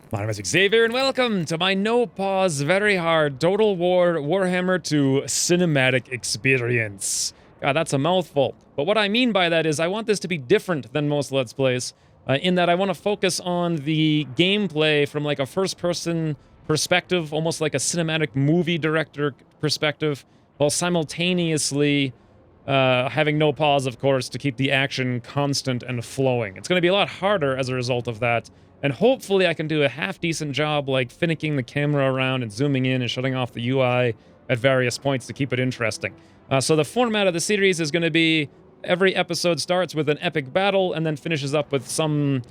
My name is Xavier, and welcome to my no-pause, very hard Total War Warhammer 2 cinematic experience. God, that's a mouthful. But what I mean by that is I want this to be different than most Let's Plays, in that I want to focus on the gameplay from like a first-person perspective, almost like a cinematic movie director perspective, while simultaneously having no pause, of course, to keep the action constant and flowing. It's going to be a lot harder as a result of that. And hopefully I can do a half-decent job, like finicking the camera around and zooming in and shutting off the UI at various points to keep it interesting. So the format of the series is going to be every episode starts with an epic battle and then finishes up with some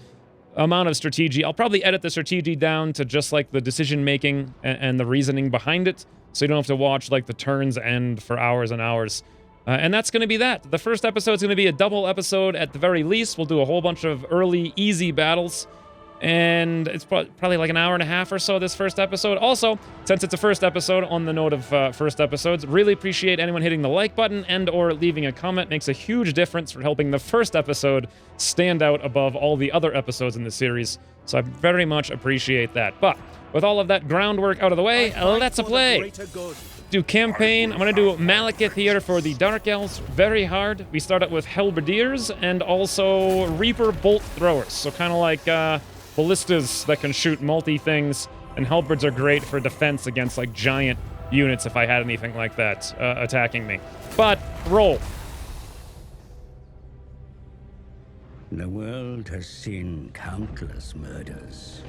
amount of strategy. I'll probably edit the strategy down to just like the decision-making and the reasoning behind it, so you don't have to watch like the turns end for hours and hours. And that's going to be that. The first episode is going to be a double episode at the very least. We'll do a whole bunch of early, easy battles. And it's probably like an hour and a half or so this first episode. Also, since it's a first episode, on the note of first episodes, really appreciate anyone hitting the like button and or leaving a comment. Makes a huge difference for helping the first episode stand out above all the other episodes in the series. So I very much appreciate that. But with all of that groundwork out of the way, let's play. Do campaign. I'm going to do Malekith here for the Dark Elves. Very hard. We start out with Halberdiers and also Reaper Bolt Throwers. So kind of like ballistas that can shoot multi-things, and halberds are great for defense against like giant units if I had anything like that attacking me. But roll. The world has seen countless murders,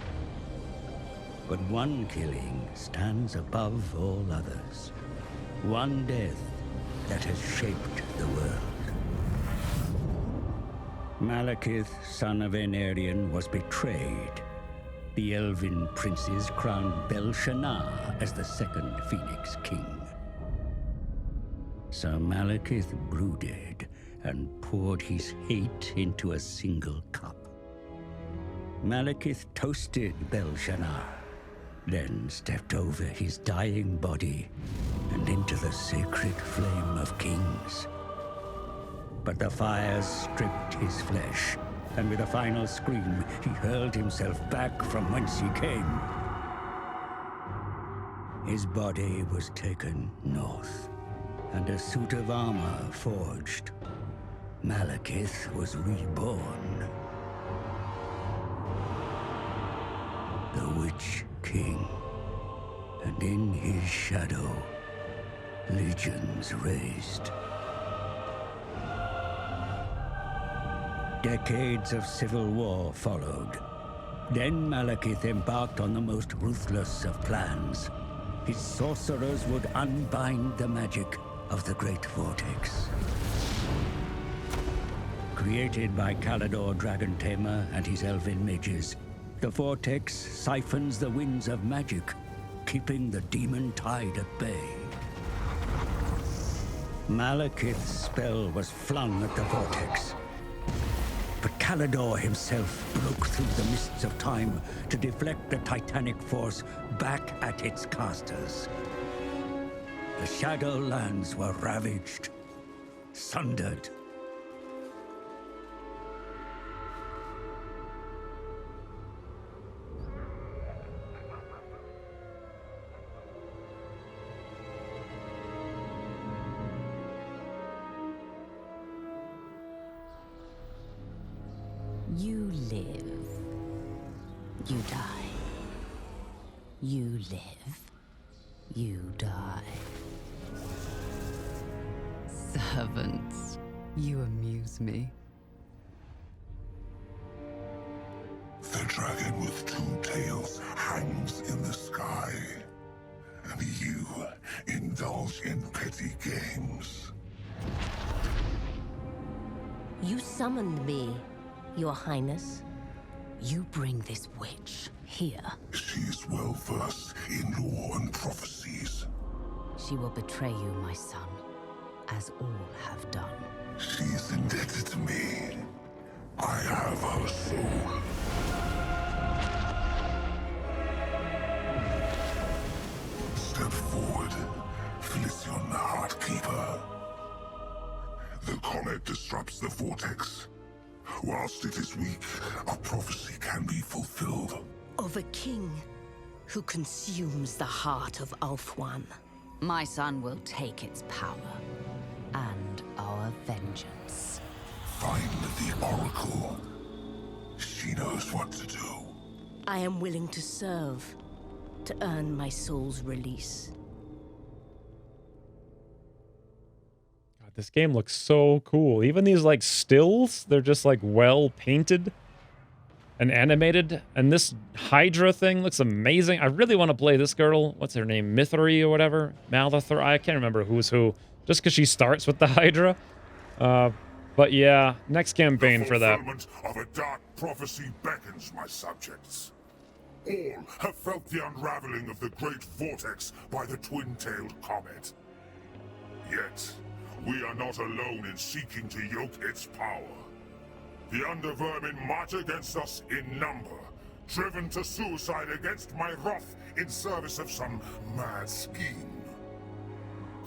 but one killing stands above all others. One death that has shaped the world. Malekith, son of Anarion, was betrayed. The elven princes crowned Belshazzar as the second Phoenix King. So Malekith brooded and poured his hate into a single cup. Malekith toasted Belshazzar, then stepped over his dying body and into the sacred flame of kings. But the fires stripped his flesh, and with a final scream, he hurled himself back from whence he came. His body was taken north, and a suit of armor forged. Malekith was reborn. The Witch King, and in his shadow, legions raised. Decades of civil war followed. Then Malekith embarked on the most ruthless of plans. His sorcerers would unbind the magic of the Great Vortex. Created by Kalidor Dragon Tamer and his elven mages, the Vortex siphons the winds of magic, keeping the demon tide at bay. Malekith's spell was flung at the Vortex, but Kalidor himself broke through the mists of time to deflect the titanic force back at its casters. The Shadowlands were ravaged, sundered. You live. You die. You live. You die. Servants, you amuse me. The dragon with two tails hangs in the sky, and you indulge in petty games. You summoned me, Your Highness. You bring this witch here. She is well versed in lore and prophecies. She will betray you, my son, as all have done. She is indebted to me. I have her soul. Step forward, Felicion the Heartkeeper. The comet disrupts the vortex. Whilst it is weak, a prophecy can be fulfilled. of a king who consumes the heart of Ulthuan. My son will take its power and our vengeance. Find the Oracle. She knows what to do. I am willing to serve, to earn my soul's release. God, this game looks so cool. Even these, like, stills, they're just, like, well painted and animated. And this Hydra thing looks amazing. I really want to play this girl. What's her name? Mithri or whatever? Malithor? I can't remember who's who. Just because she starts with the Hydra. But yeah, next campaign for that. The fulfillment of a dark prophecy beckons, my subjects. All have felt the unraveling of the great vortex by the twin-tailed comet. Yet, we are not alone in seeking to yoke its power. The Undervermin march against us in number, driven to suicide against my wrath in service of some mad scheme.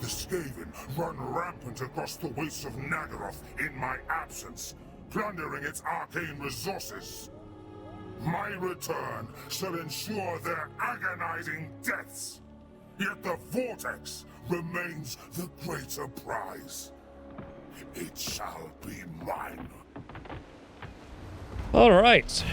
The Skaven run rampant across the wastes of Nagaroth in my absence, plundering its arcane resources. My return shall ensure their agonizing deaths. Yet the Vortex remains the greater prize. It shall be mine. All right.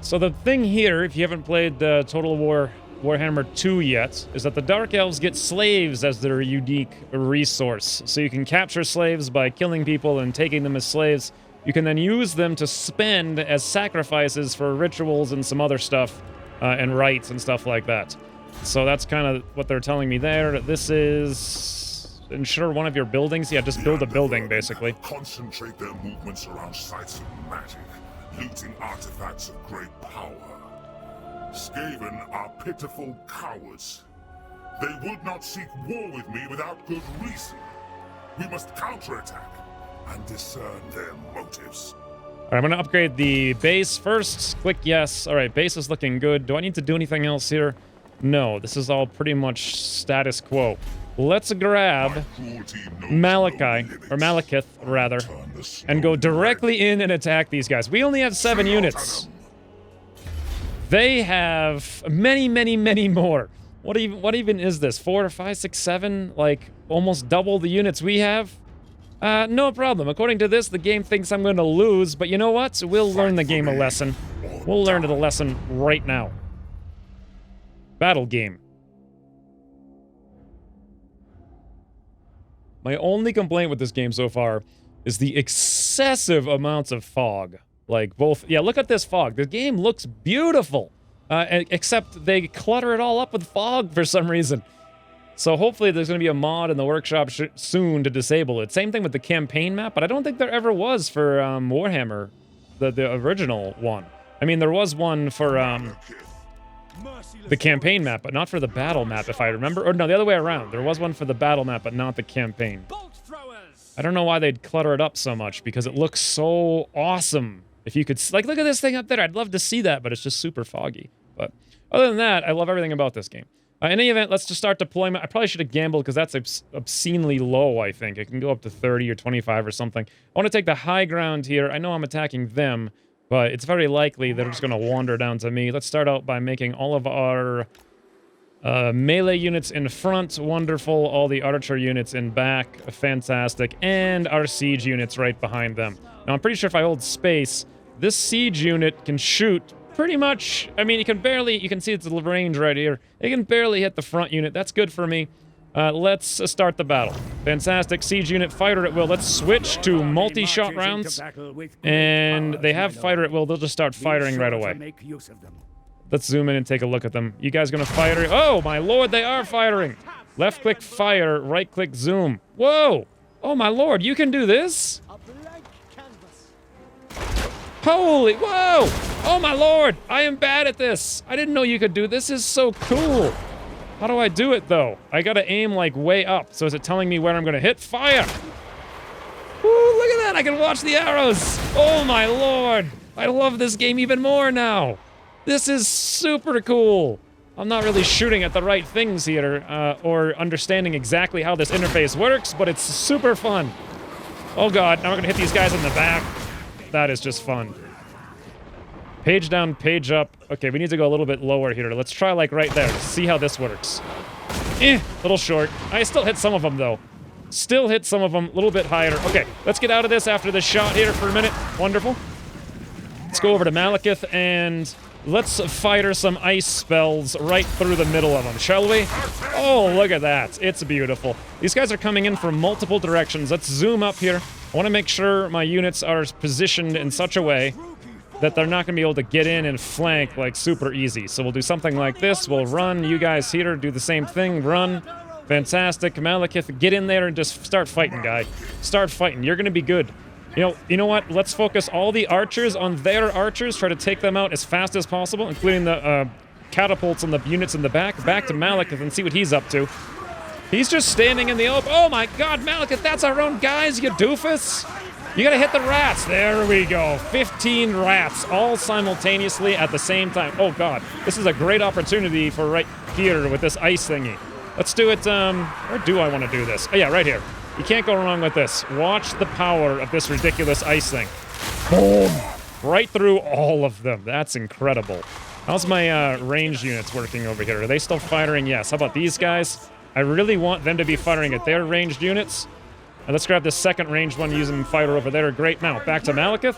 So the thing here, if you haven't played Total War Warhammer 2 yet, is that the Dark Elves get slaves as their unique resource. So you can capture slaves by killing people and taking them as slaves. You can then use them to spend as sacrifices for rituals and some other stuff, and rites and stuff like that. So that's kind of what they're telling me there. This is ensure one of your buildings. Yeah, just build a building, basically. Concentrate their movements around sites of magic, looting artifacts of great power. Skaven are pitiful cowards. They would not seek war with me without good reason. We must counterattack and discern their motives. All right, I'm going to upgrade the base first. Click yes. All right, base is looking good. Do I need to do anything else here? No, this is all pretty much status quo. Let's grab Malekith, rather, and go directly in and attack these guys. We only have 7 units. They have many, many, many more. What even is this? 4, 5, 6, 7? Like, almost double the units we have? No problem. According to this, the game thinks I'm going to lose, but you know what? We'll learn the game a lesson. We'll learn it a lesson right now. Battle game. My only complaint with this game so far is the excessive amounts of fog. Like, both... Yeah, look at this fog. The game looks beautiful. Except they clutter it all up with fog for some reason. So hopefully there's going to be a mod in the workshop soon to disable it. Same thing with the campaign map, but I don't think there ever was for Warhammer, the original one. I mean, there was one for the campaign map, but not for the battle map, if I remember. Or no, the other way around. There was one for the battle map, but not the campaign. I don't know why they'd clutter it up so much, because it looks so awesome. If you could... Like, look at this thing up there. I'd love to see that, but it's just super foggy. But other than that, I love everything about this game. In any event, let's just start deployment. I probably should have gambled because that's obscenely low, I think. It can go up to 30 or 25 or something. I want to take the high ground here. I know I'm attacking them, but it's very likely they're just going to wander down to me. Let's start out by making all of our melee units in front. Wonderful. All the archer units in back. Fantastic. And our siege units right behind them. Now, I'm pretty sure if I hold space, this siege unit can shoot pretty much. I mean, you can see it's the range right here. It can barely hit the front unit. That's good for me. Let's start the battle. Fantastic. Siege unit, fighter at will. Let's switch to multi-shot rounds. And they have fighter at will. They'll just start firing right away. Let's zoom in and take a look at them. You guys gonna fire? Oh, my lord, they are firing. Left-click fire, right-click zoom. Whoa! Oh, my lord, you can do this? Holy, whoa! Oh my lord, I am bad at this. I didn't know you could do this. This is so cool. How do I do it though? I gotta aim like way up. So is it telling me where I'm gonna hit? Fire! Woo, look at that, I can watch the arrows. Oh my lord, I love this game even more now. This is super cool. I'm not really shooting at the right things here, or understanding exactly how this interface works, but it's super fun. Oh god, now we're gonna hit these guys in the back. That is just fun. Page down, page up. Okay, we need to go a little bit lower here. Let's try like right there. See how this works. Little short. I still hit some of them though. Still hit some of them a little bit higher. Okay, let's get out of this after this shot here for a minute. Wonderful. Let's go over to Malekith and let's fire some ice spells right through the middle of them, shall we? Oh, look at that. It's beautiful. These guys are coming in from multiple directions. Let's zoom up here. I want to make sure my units are positioned in such a way that they're not going to be able to get in and flank like super easy. So we'll do something like this. We'll run. You guys here do the same thing. Run. Fantastic. Malekith, get in there and just start fighting, guy. Start fighting. You're going to be good. You know what? Let's focus all the archers on their archers. Try to take them out as fast as possible, including the catapults and the units in the back. Back to Malekith and see what he's up to. He's just standing in the open. Oh my god, Malekith, that's our own guys, you doofus! You gotta hit the rats. There we go. 15 rats, all simultaneously at the same time. Oh god, this is a great opportunity for right here with this ice thingy. Let's do it, where do I want to do this? Oh yeah, right here. You can't go wrong with this. Watch the power of this ridiculous ice thing. Boom! Right through all of them. That's incredible. How's my ranged units working over here? Are they still firing? Yes. How about these guys? I really want them to be firing at their ranged units. And let's grab this second ranged one using fighter over there. Great. Now, back to Malekith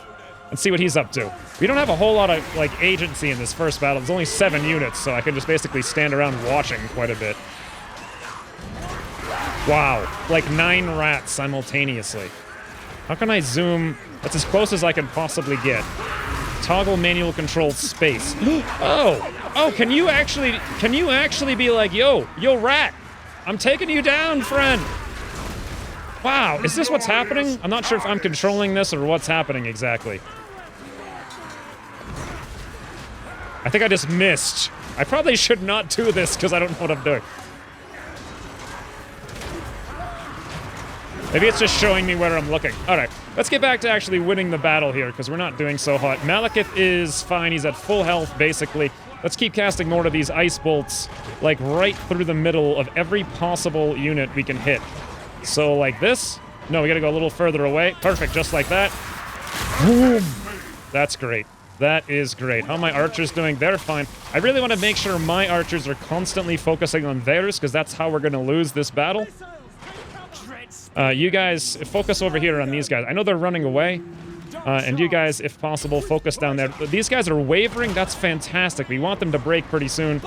and see what he's up to. We don't have a whole lot of, like, agency in this first battle. There's only 7 units, so I can just basically stand around watching quite a bit. Wow. Like 9 rats simultaneously. How can I zoom? That's as close as I can possibly get. Toggle manual control space. Oh, can you actually be like, yo, rat, I'm taking you down, friend. Wow, is this what's happening? I'm not sure if I'm controlling this or what's happening exactly. I think I just missed. I probably should not do this because I don't know what I'm doing. Maybe it's just showing me where I'm looking. All right, let's get back to actually winning the battle here because we're not doing so hot. Malekith is fine. He's at full health, basically. Let's keep casting more of these ice bolts, like right through the middle of every possible unit we can hit. So like this. No, we gotta go a little further away. Perfect, just like that. Boom! That's great. That is great. How are my archers doing? They're fine. I really want to make sure my archers are constantly focusing on theirs because that's how we're gonna lose this battle. You guys, focus over here on these guys. I know they're running away. And you guys, if possible, focus down there. These guys are wavering. That's fantastic. We want them to break pretty soon.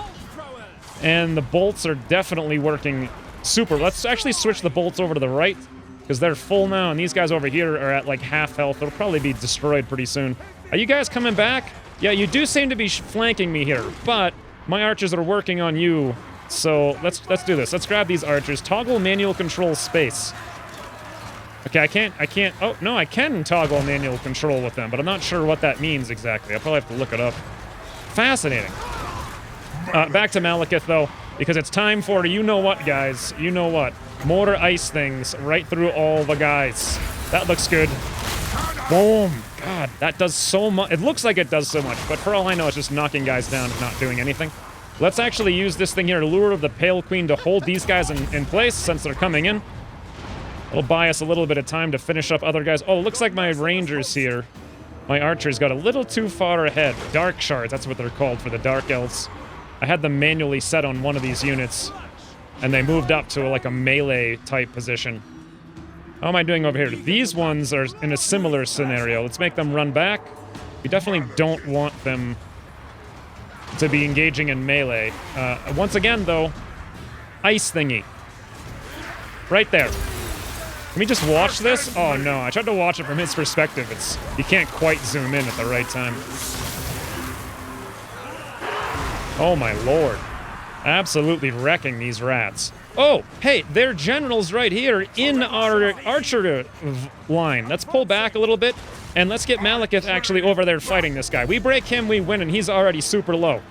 And the bolts are definitely working super. Let's actually switch the bolts over to the right because they're full now. And these guys over here are at like half health. They'll probably be destroyed pretty soon. Are you guys coming back? Yeah, you do seem to be flanking me here. But my archers are working on you. So let's do this. Let's grab these archers. Toggle manual control space. Okay, I can't, oh, no, I can toggle manual control with them, but I'm not sure what that means exactly. I'll probably have to look it up. Fascinating. Back to Malekith, though, because it's time for, you know what, guys, you know what. More ice things right through all the guys. That looks good. Boom. God, that does so much. It looks like it does so much, but for all I know, it's just knocking guys down and not doing anything. Let's actually use this thing here, Lure of the Pale Queen, to hold these guys in place since they're coming in. It'll buy us a little bit of time to finish up other guys. Oh, it looks like my rangers here, my archers, got a little too far ahead. Dark shards, that's what they're called for the Dark Elves. I had them manually set on one of these units, and they moved up to like a melee type position. How am I doing over here? These ones are in a similar scenario. Let's make them run back. We definitely don't want them to be engaging in melee. Once again, though, ice thingy. Right there. Can we just watch this? Oh no, I tried to watch it from his perspective. You can't quite zoom in at the right time. Oh my lord. Absolutely wrecking these rats. Oh, hey, they're generals right here in our archer line. Let's pull back a little bit, and let's get Malekith actually over there fighting this guy. We break him, we win, and he's already super low.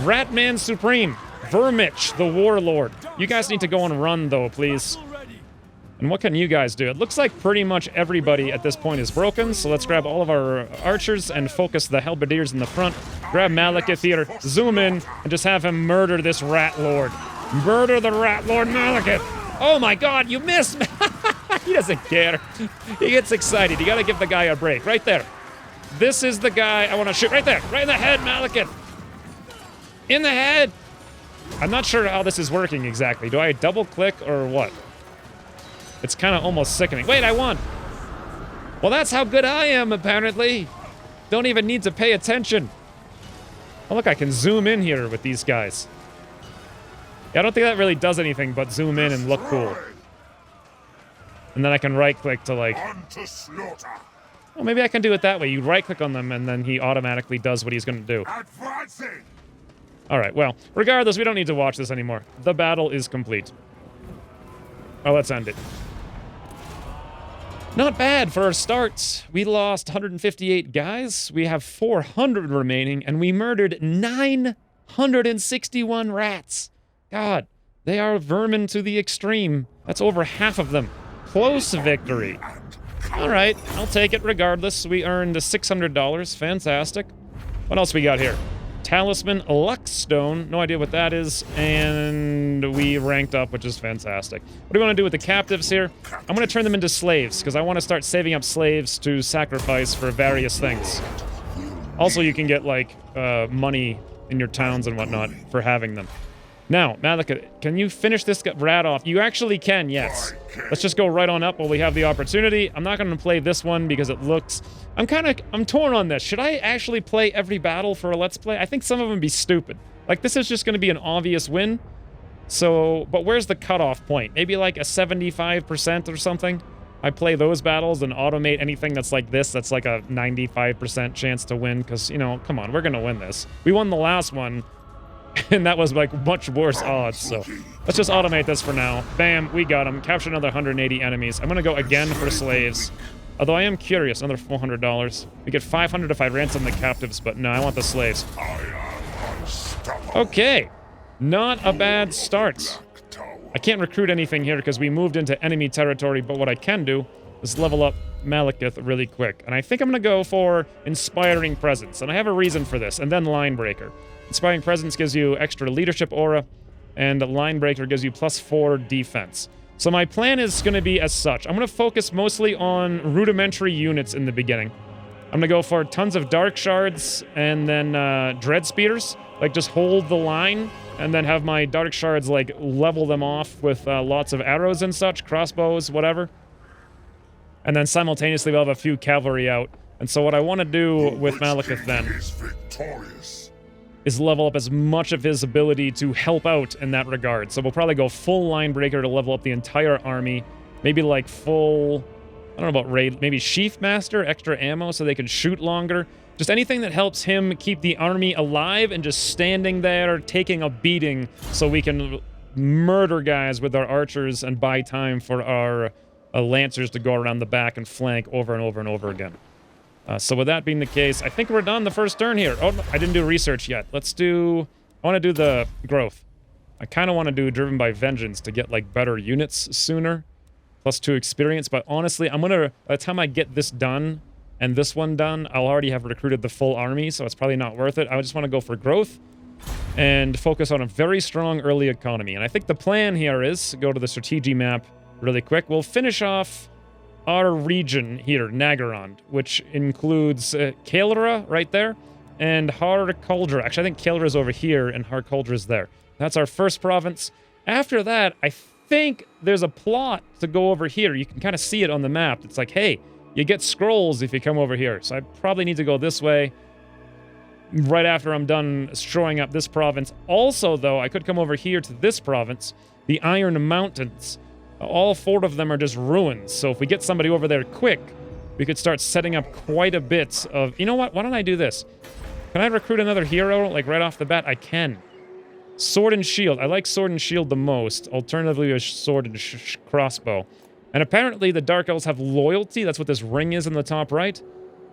Ratman Supreme, Vermich, the Warlord. You guys need to go and run, though, please. And what can you guys do? It looks like pretty much everybody at this point is broken, so let's grab all of our archers and focus the halberdiers in the front. Grab Malekith here, zoom in, and just have him murder this rat lord. Murder the rat lord Malekith! Oh my god, you missed! He doesn't care. He gets excited. You gotta give the guy a break. Right there. This is the guy I want to shoot. Right there. Right in the head, Malekith. In the head. I'm not sure how this is working exactly. Do I double click or what? It's kind of almost sickening. Wait, I won. Well, that's how good I am, apparently. Don't even need to pay attention. Oh, look, I can zoom in here with these guys. Yeah, I don't think that really does anything but zoom in and look cool. And then I can right-click to, like... Well, maybe I can do it that way. You right-click on them, and then he automatically does what he's going to do. Alright, well, regardless, we don't need to watch this anymore. The battle is complete. Oh, let's end it. Not bad for our start. We lost 158 guys. We have 400 remaining, and we murdered 961 rats. God, they are vermin to the extreme. That's over half of them. Close victory. All right, I'll take it regardless. We earned $600. Fantastic. What else we got here? Talisman Luckstone. No idea what that is. And we ranked up, which is fantastic. What do we want to do with the captives here? I'm going to turn them into slaves, because I want to start saving up slaves to sacrifice for various things. Also, you can get, like, money in your towns and whatnot for having them. Now, Malekith, can you finish this rat off? You actually can, yes. Let's just go right on up while we have the opportunity. I'm not going to play this one because it looks... I'm torn on this. Should I actually play every battle for a Let's Play? I think some of them would be stupid. Like, this is just going to be an obvious win. So, but where's the cutoff point? Maybe like a 75% or something? I play those battles and automate anything that's like this. That's like a 95% chance to win because, you know, come on, we're going to win this. We won the last one. And that was, like, much worse odds, so... Let's just automate this for now. Bam, we got him. Capture another 180 enemies. I'm gonna go again for slaves. Although I am curious, another $400. We get 500 if I ransom the captives, but no, I want the slaves. Okay. Not a bad start. I can't recruit anything here because we moved into enemy territory, but what I can do is level up Malekith really quick. And I think I'm gonna go for Inspiring Presence, and I have a reason for this, and then Line Breaker. Inspiring Presence gives you extra leadership aura, and Line Breaker gives you +4 defense. So my plan is going to be as such. I'm going to focus mostly on rudimentary units in the beginning. I'm going to go for tons of Dark Shards and then Dread Spears. Like, just hold the line, and then have my Dark Shards, like, level them off with lots of arrows and such, crossbows, whatever. And then simultaneously we'll have a few cavalry out. And so what I want to do with Malekith then is level up as much of his ability to help out in that regard. So we'll probably go full Line Breaker to level up the entire army. Maybe like full, I don't know about raid, maybe Sheath Master, extra ammo so they can shoot longer. Just anything that helps him keep the army alive and just standing there, taking a beating so we can murder guys with our archers and buy time for our lancers to go around the back and flank over and over and over again. So with that being the case, I think we're done the first turn here. Oh, no, I didn't do research yet. Let's do... I want to do the growth. I kind of want to do Driven by Vengeance to get, like, better units sooner. +2 experience. But honestly, I'm going to... By the time I get this done and this one done, I'll already have recruited the full army, so it's probably not worth it. I just want to go for growth and focus on a very strong early economy. And I think the plan here is go to the strategy map really quick. We'll finish off our region here, Naggarond, which includes Kael'ra right there, and Har Kuldra. Actually, I think Kael'ra's over here, and Har Kuldra's there. That's our first province. After that, I think there's a plot to go over here. You can kind of see it on the map. It's like, hey, you get scrolls if you come over here. So I probably need to go this way right after I'm done destroying up this province. Also, though, I could come over here to this province, the Iron Mountains. All 4 of them are just ruins, so if we get somebody over there quick, we could start setting up quite a bit of... You know what? Why don't I do this? Can I recruit another hero, like, right off the bat? I can. Sword and Shield. I like Sword and Shield the most. Alternatively, a Sword and Crossbow. And apparently, the Dark Elves have loyalty. That's what this ring is in the top right.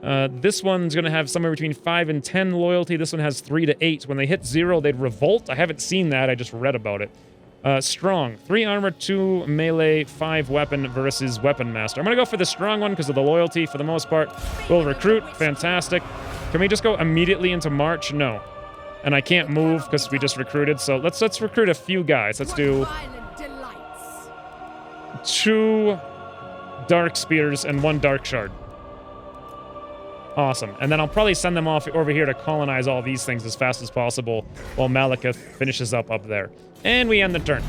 This one's going to have somewhere between 5 and 10 loyalty. This one has 3 to 8. When they hit 0, they'd revolt. I haven't seen that. I just read about it. Strong. 3 armor, 2 melee, 5 weapon versus Weapon Master. I'm going to go for the strong one because of the loyalty for the most part. We'll recruit. Fantastic. Can we just go immediately into March? No. And I can't move because we just recruited, so let's recruit a few guys. Let's do 2 Dark Spears and 1 Dark Shard. Awesome. And then I'll probably send them off over here to colonize all these things as fast as possible while Malekith finishes up there. And we end the turn.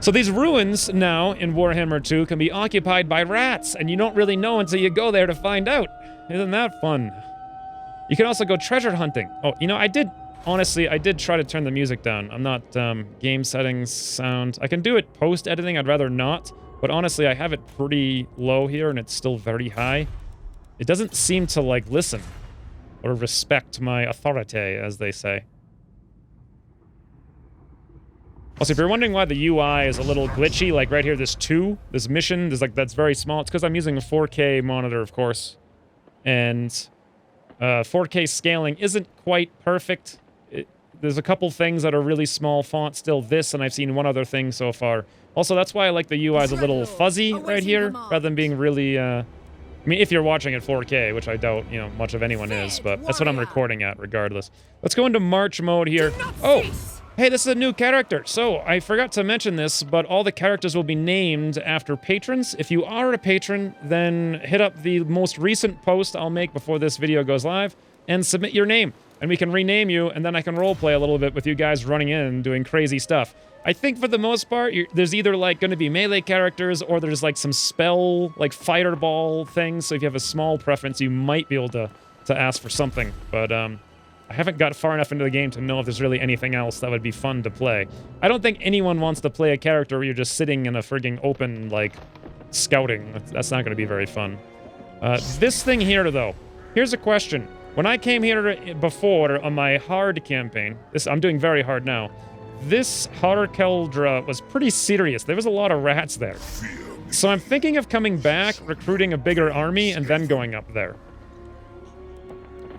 So these ruins now in Warhammer 2 can be occupied by rats, and you don't really know until you go there to find out. Isn't that fun? You can also go treasure hunting. Oh, you know, I did try to turn the music down. I'm not, game settings, sound. I can do it post-editing, I'd rather not. But honestly, I have it pretty low here, and it's still very high. It doesn't seem to, like, listen or respect my authority, as they say. Also, if you're wondering why the UI is a little glitchy, like right here, this mission, that's very small. It's because I'm using a 4K monitor, of course. And 4K scaling isn't quite perfect. There's a couple things that are really small font still, this, and I've seen one other thing so far. Also, that's why I like the UI is a little fuzzy right here, rather than being really, I mean, if you're watching at 4K, which I doubt, you know, much of anyone is, but that's what I'm recording at regardless. Let's go into March mode here. Oh! Hey, this is a new character. So, I forgot to mention this, but all the characters will be named after patrons. If you are a patron, then hit up the most recent post I'll make before this video goes live and submit your name. And we can rename you, and then I can roleplay a little bit with you guys running in and doing crazy stuff. I think for the most part, there's either, like, going to be melee characters, or there's, like, some spell, like, fireball things. So if you have a small preference, you might be able to ask for something. But, I haven't got far enough into the game to know if there's really anything else that would be fun to play. I don't think anyone wants to play a character where you're just sitting in a frigging open, like, scouting. That's not going to be very fun. This thing here, though. Here's a question. When I came here before on my hard campaign, I'm doing very hard now, this Harkeldra was pretty serious. There was a lot of rats there. So I'm thinking of coming back, recruiting a bigger army, and then going up there.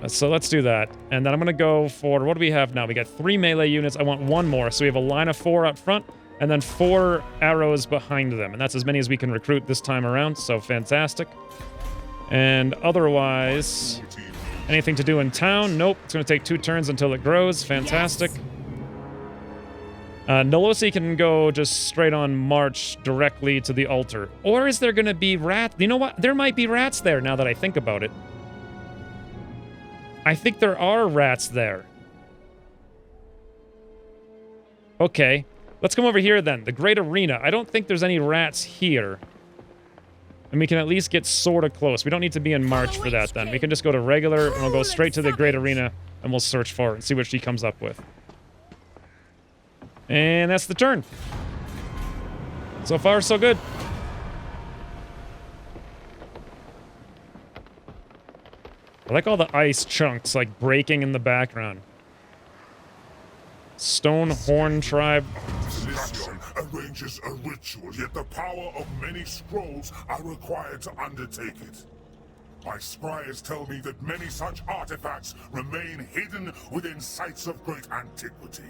So let's do that. And then I'm going to go for, what do we have now? We got 3 melee units. I want 1 more. So we have a line of 4 up front, and then 4 arrows behind them. And that's as many as we can recruit this time around, so fantastic. And otherwise, anything to do in town? Nope. It's going to take 2 turns until it grows. Fantastic. Yes. Nolosi can go just straight on march directly to the altar. Or is there going to be rats? You know what? There might be rats there now that I think about it. I think there are rats there. Okay. Let's come over here then. The Great Arena. I don't think there's any rats here. And we can at least get sort of close. We don't need to be in March for that then. We can just go to regular, and we'll go straight to the Great Arena, and we'll search for it and see what she comes up with. And that's the turn. So far, so good. I like all the ice chunks, like, breaking in the background. Stone Horn Tribe. Patron arranges a ritual, yet the power of many scrolls are required to undertake it. My scryers tell me that many such artifacts remain hidden within sites of great antiquity.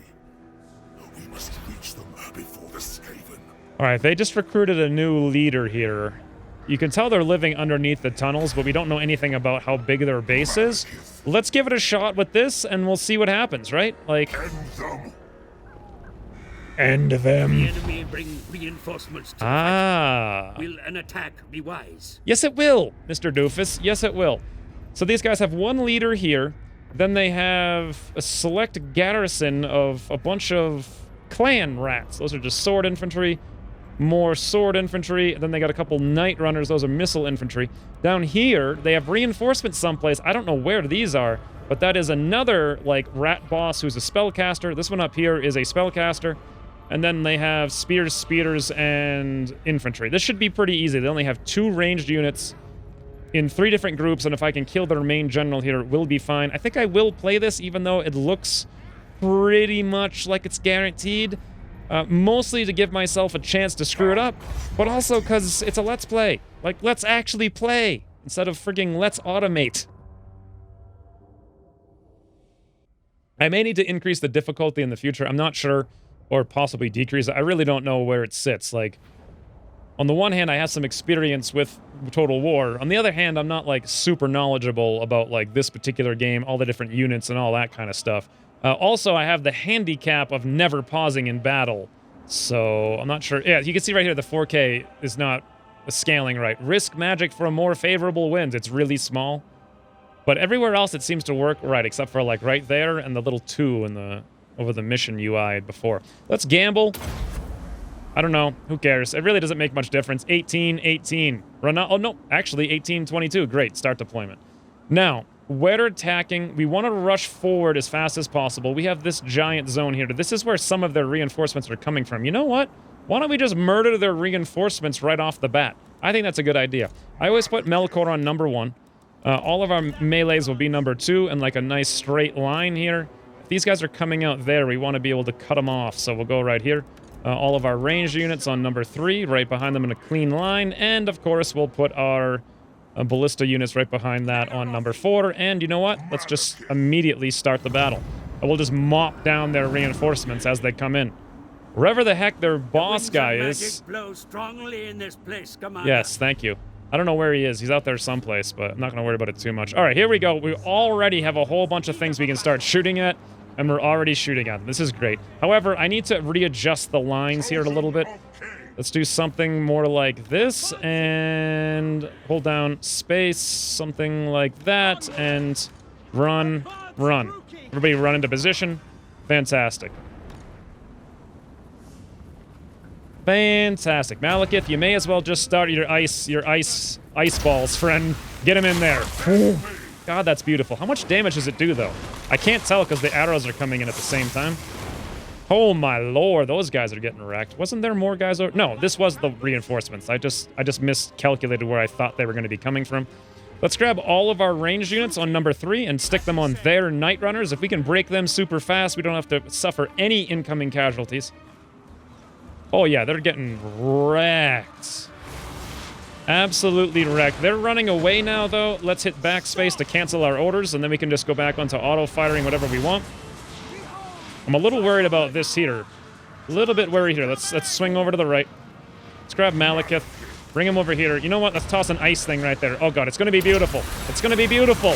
We must reach them before the Skaven. Alright, they just recruited a new leader here. You can tell they're living underneath the tunnels, but we don't know anything about how big their base is. Let's give it a shot with this, and we'll see what happens, right? Like... End them. The enemy bring reinforcements to Will an attack be wise? Yes, it will, Mr. Doofus. Yes, it will. So these guys have 1 leader here. Then they have a select garrison of a bunch of clan rats. Those are just sword infantry. More sword infantry. Then they got a couple knight runners. Those are missile infantry. Down here, they have reinforcements someplace. I don't know where these are, but that is another, like, rat boss who's a spellcaster. This one up here is a spellcaster. And then they have spears, spears, and infantry. This should be pretty easy. They only have 2 ranged units in 3 different groups, and if I can kill their main general here, it will be fine. I think I will play this, even though it looks pretty much like it's guaranteed. Mostly to give myself a chance to screw it up, but also because it's a let's play. Like, let's actually play, instead of frigging let's automate. I may need to increase the difficulty in the future. I'm not sure. Or possibly decrease it. I really don't know where it sits. Like, on the one hand, I have some experience with Total War. On the other hand, I'm not, like, super knowledgeable about, like, this particular game, all the different units and all that kind of stuff. Also, I have the handicap of never pausing in battle. So, I'm not sure. Yeah, you can see right here the 4K is not scaling right. Risk magic for a more favorable wins. It's really small. But everywhere else it seems to work right, except for like right there and the little 2 in the over the mission UI before. Let's gamble. I don't know. Who cares? It really doesn't make much difference. 18, 18. Run out. Oh, no. Actually, 18, 22. Great. Start deployment. Now, we're attacking. We want to rush forward as fast as possible. We have this giant zone here. This is where some of their reinforcements are coming from. You know what? Why don't we just murder their reinforcements right off the bat? I think that's a good idea. I always put Melkor on number 1. All of our melees will be number 2 and like a nice straight line here. If these guys are coming out there, we want to be able to cut them off. So we'll go right here. All of our ranged units on number 3, right behind them in a clean line. And, of course, we'll put our ballista units right behind that on number 4. And you know what? Let's just immediately start the battle. And we'll just mop down their reinforcements as they come in. Wherever the heck their boss guy is... blow strongly in this place, Yes, thank you. I don't know where he is. He's out there someplace, but I'm not going to worry about it too much. All right, here we go. We already have a whole bunch of things we can start shooting at. And we're already shooting at them. This is great. However, I need to readjust the lines here a little bit. Let's do something more like this, and hold down space, something like that, and run, run. Everybody run into position. Fantastic. Fantastic. Malekith, you may as well just start your ice balls, friend. Get him in there. God, that's beautiful. How much damage does it do, though? I can't tell because the arrows are coming in at the same time. Oh, my lord. Those guys are getting wrecked. Wasn't there more guys over? No, this was the reinforcements. I just miscalculated where I thought they were going to be coming from. Let's grab all of our ranged units on number 3 and stick them on their Night Runners. If we can break them super fast, we don't have to suffer any incoming casualties. Oh, yeah, they're getting wrecked. Absolutely wrecked. They're running away now, though. Let's hit backspace to cancel our orders, and then we can just go back onto auto-firing whatever we want. I'm a little worried about this here. A little bit worried here. Let's swing over to the right. Let's grab Malekith. Bring him over here. You know what? Let's toss an ice thing right there. Oh, God, it's going to be beautiful. It's going to be beautiful.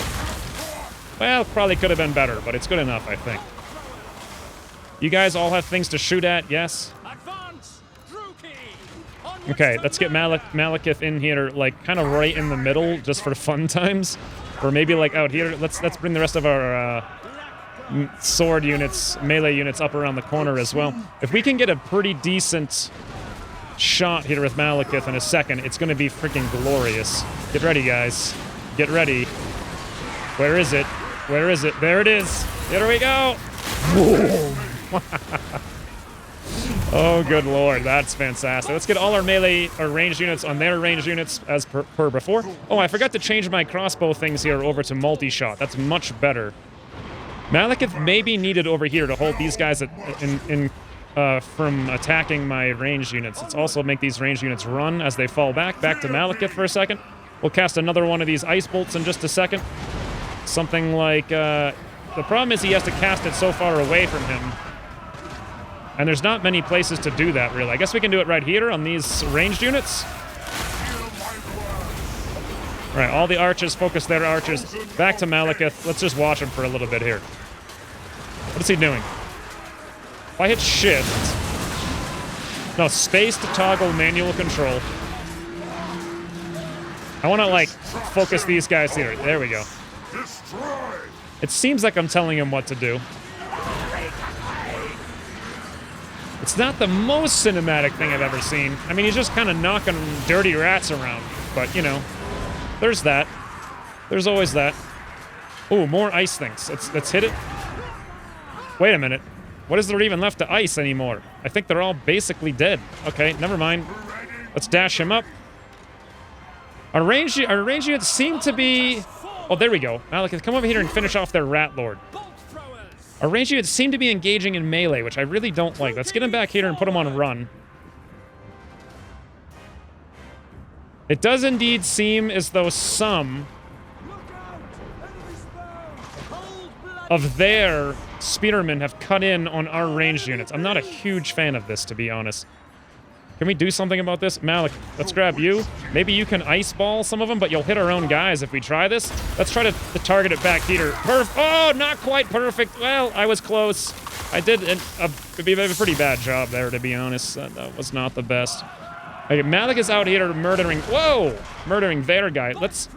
Well, probably could have been better, but it's good enough, I think. You guys all have things to shoot at, yes? Okay, let's get Malekith in here, like, kind of right in the middle, just for fun times. Or maybe, like, out here. Let's bring the rest of our sword units, melee units up around the corner as well. If we can get a pretty decent shot here with Malekith in a second, it's going to be freaking glorious. Get ready, guys. Get ready. Where is it? Where is it? There it is. Here we go. Oh, good lord, that's fantastic. Let's get all our melee, our ranged units on their ranged units as per before. Oh, I forgot to change my crossbow things here over to multi-shot. That's much better. Malekith may be needed over here to hold these guys from attacking my ranged units. Let's also make these ranged units run as they fall back. Back to Malekith for a second. We'll cast another one of these ice bolts in just a second. Something like, the problem is he has to cast it so far away from him. And there's not many places to do that, really. I guess we can do it right here on these ranged units. All right, all the archers, focus their archers. Back to Malekith. Let's just watch him for a little bit here. What is he doing? If I hit shift... No, space to toggle manual control. I want to, like, focus these guys here. There we go. It seems like I'm telling him what to do. It's not the most cinematic thing I've ever seen. I mean, he's just kind of knocking dirty rats around. But, you know, there's that. There's always that. Ooh, more ice things. Let's hit it. Wait a minute. What is there even left to ice anymore? I think they're all basically dead. Okay, never mind. Let's dash him up. Our range units seem to be... Oh, there we go. Malekith, come over here and finish off their rat lord. Our range units seem to be engaging in melee, which I really don't like. Let's get him back here and put him on a run. It does indeed seem as though some of their spearmen have cut in on our ranged units. I'm not a huge fan of this, to be honest. Can we do something about this? Malik, let's grab you. Maybe you can ice ball some of them, but you'll hit our own guys if we try this. Let's try to target it back here. Oh, not quite perfect. Well, I was close. I did a pretty bad job there, to be honest. That was not the best. Okay, Malik is out here murdering... Whoa! Murdering their guy. Let's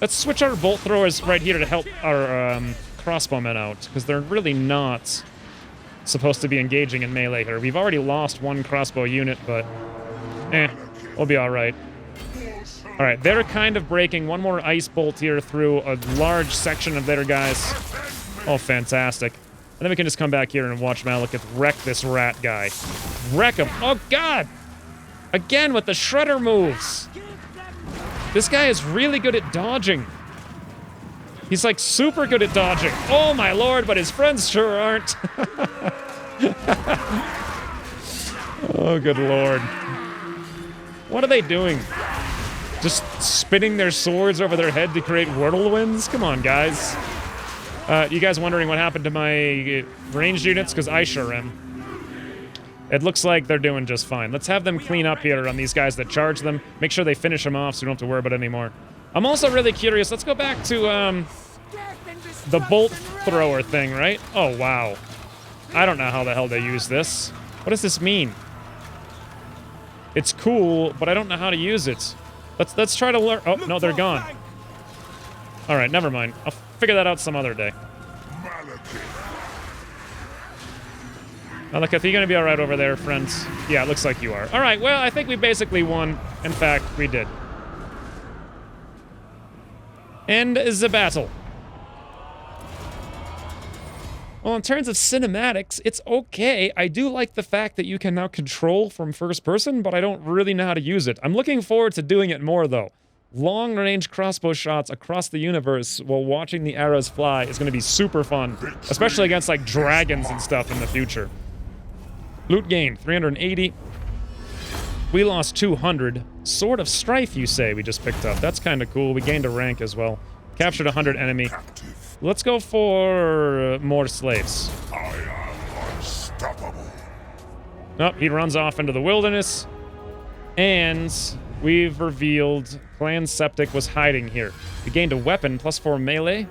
Let's switch our bolt throwers right here to help our crossbowmen out, because they're really not supposed to be engaging in melee here. We've already lost one crossbow unit, but we'll be all right. All right, they're kind of breaking one more ice bolt here through a large section of their guys. Oh, fantastic. And then we can just come back here and watch Malekith wreck this rat guy. Wreck him. Oh, God! Again with the shredder moves. This guy is really good at dodging. He's like super good at dodging. Oh, my lord, but his friends sure aren't. Oh, good lord. What are they doing? Just spinning their swords over their head to create whirlwinds? Come on, guys. You guys wondering what happened to my ranged units? Because I sure am. It looks like they're doing just fine. Let's have them clean up here on these guys that charge them. Make sure they finish them off so we don't have to worry about it anymore. I'm also really curious. Let's go back to the bolt thrower thing, right? Oh, wow. I don't know how the hell they use this. What does this mean? It's cool, but I don't know how to use it. Let's try to learn. Oh, no, they're gone. All right, never mind. I'll figure that out some other day. Malekith, are you going to be all right over there, friends? Yeah, it looks like you are. All right, well, I think we basically won. In fact, we did. End the battle. Well, in terms of cinematics, it's okay. I do like the fact that you can now control from first person, but I don't really know how to use it. I'm looking forward to doing it more, though. Long-range crossbow shots across the universe while watching the arrows fly is going to be super fun, especially against, like, dragons and stuff in the future. Loot gained, 380. We lost 200. Sword of Strife, you say, we just picked up. That's kind of cool. We gained a rank as well. Captured 100 enemy. Let's go for more slaves. I am unstoppable. Oh, he runs off into the wilderness. And we've revealed Clan Septic was hiding here. We gained a weapon, +4 melee,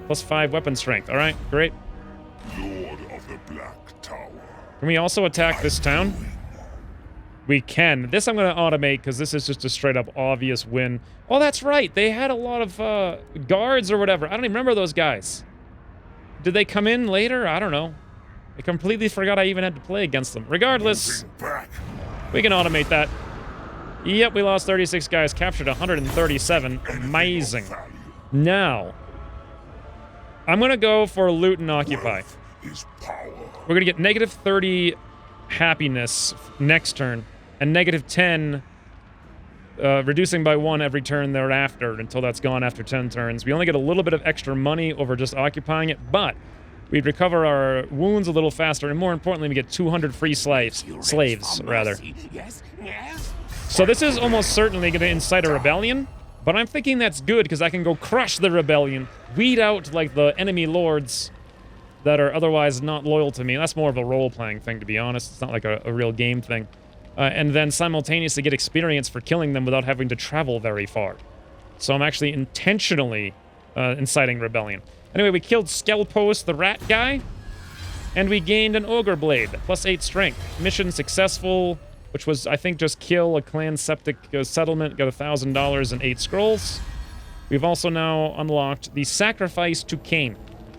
+5 weapon strength. All right, great. Lord of the Black Tower. Can we also attack this town? We can. This I'm going to automate because this is just a straight-up obvious win. Oh, that's right. They had a lot of guards or whatever. I don't even remember those guys. Did they come in later? I don't know. I completely forgot I even had to play against them. Regardless, we can automate that. Yep, we lost 36 guys, captured 137. Amazing. Now, I'm going to go for loot and occupy. We're going to get -30 happiness next turn, and -10, reducing by 1 every turn thereafter until that's gone after 10 turns. We only get a little bit of extra money over just occupying it, but we'd recover our wounds a little faster, and more importantly, we get 200 free slaves, rather. Yes. So this is almost certainly going to incite a rebellion, but I'm thinking that's good because I can go crush the rebellion, weed out, like, the enemy lords that are otherwise not loyal to me. That's more of a role-playing thing, to be honest. It's not like a real game thing. And then simultaneously get experience for killing them without having to travel very far. So I'm actually intentionally inciting rebellion. Anyway, we killed Skelpost, the rat guy, and we gained an Ogre Blade, +8 strength. Mission successful, which was, I think, just kill a Clan Septic settlement, got $1,000 and 8 scrolls. We've also now unlocked the Sacrifice to Cain.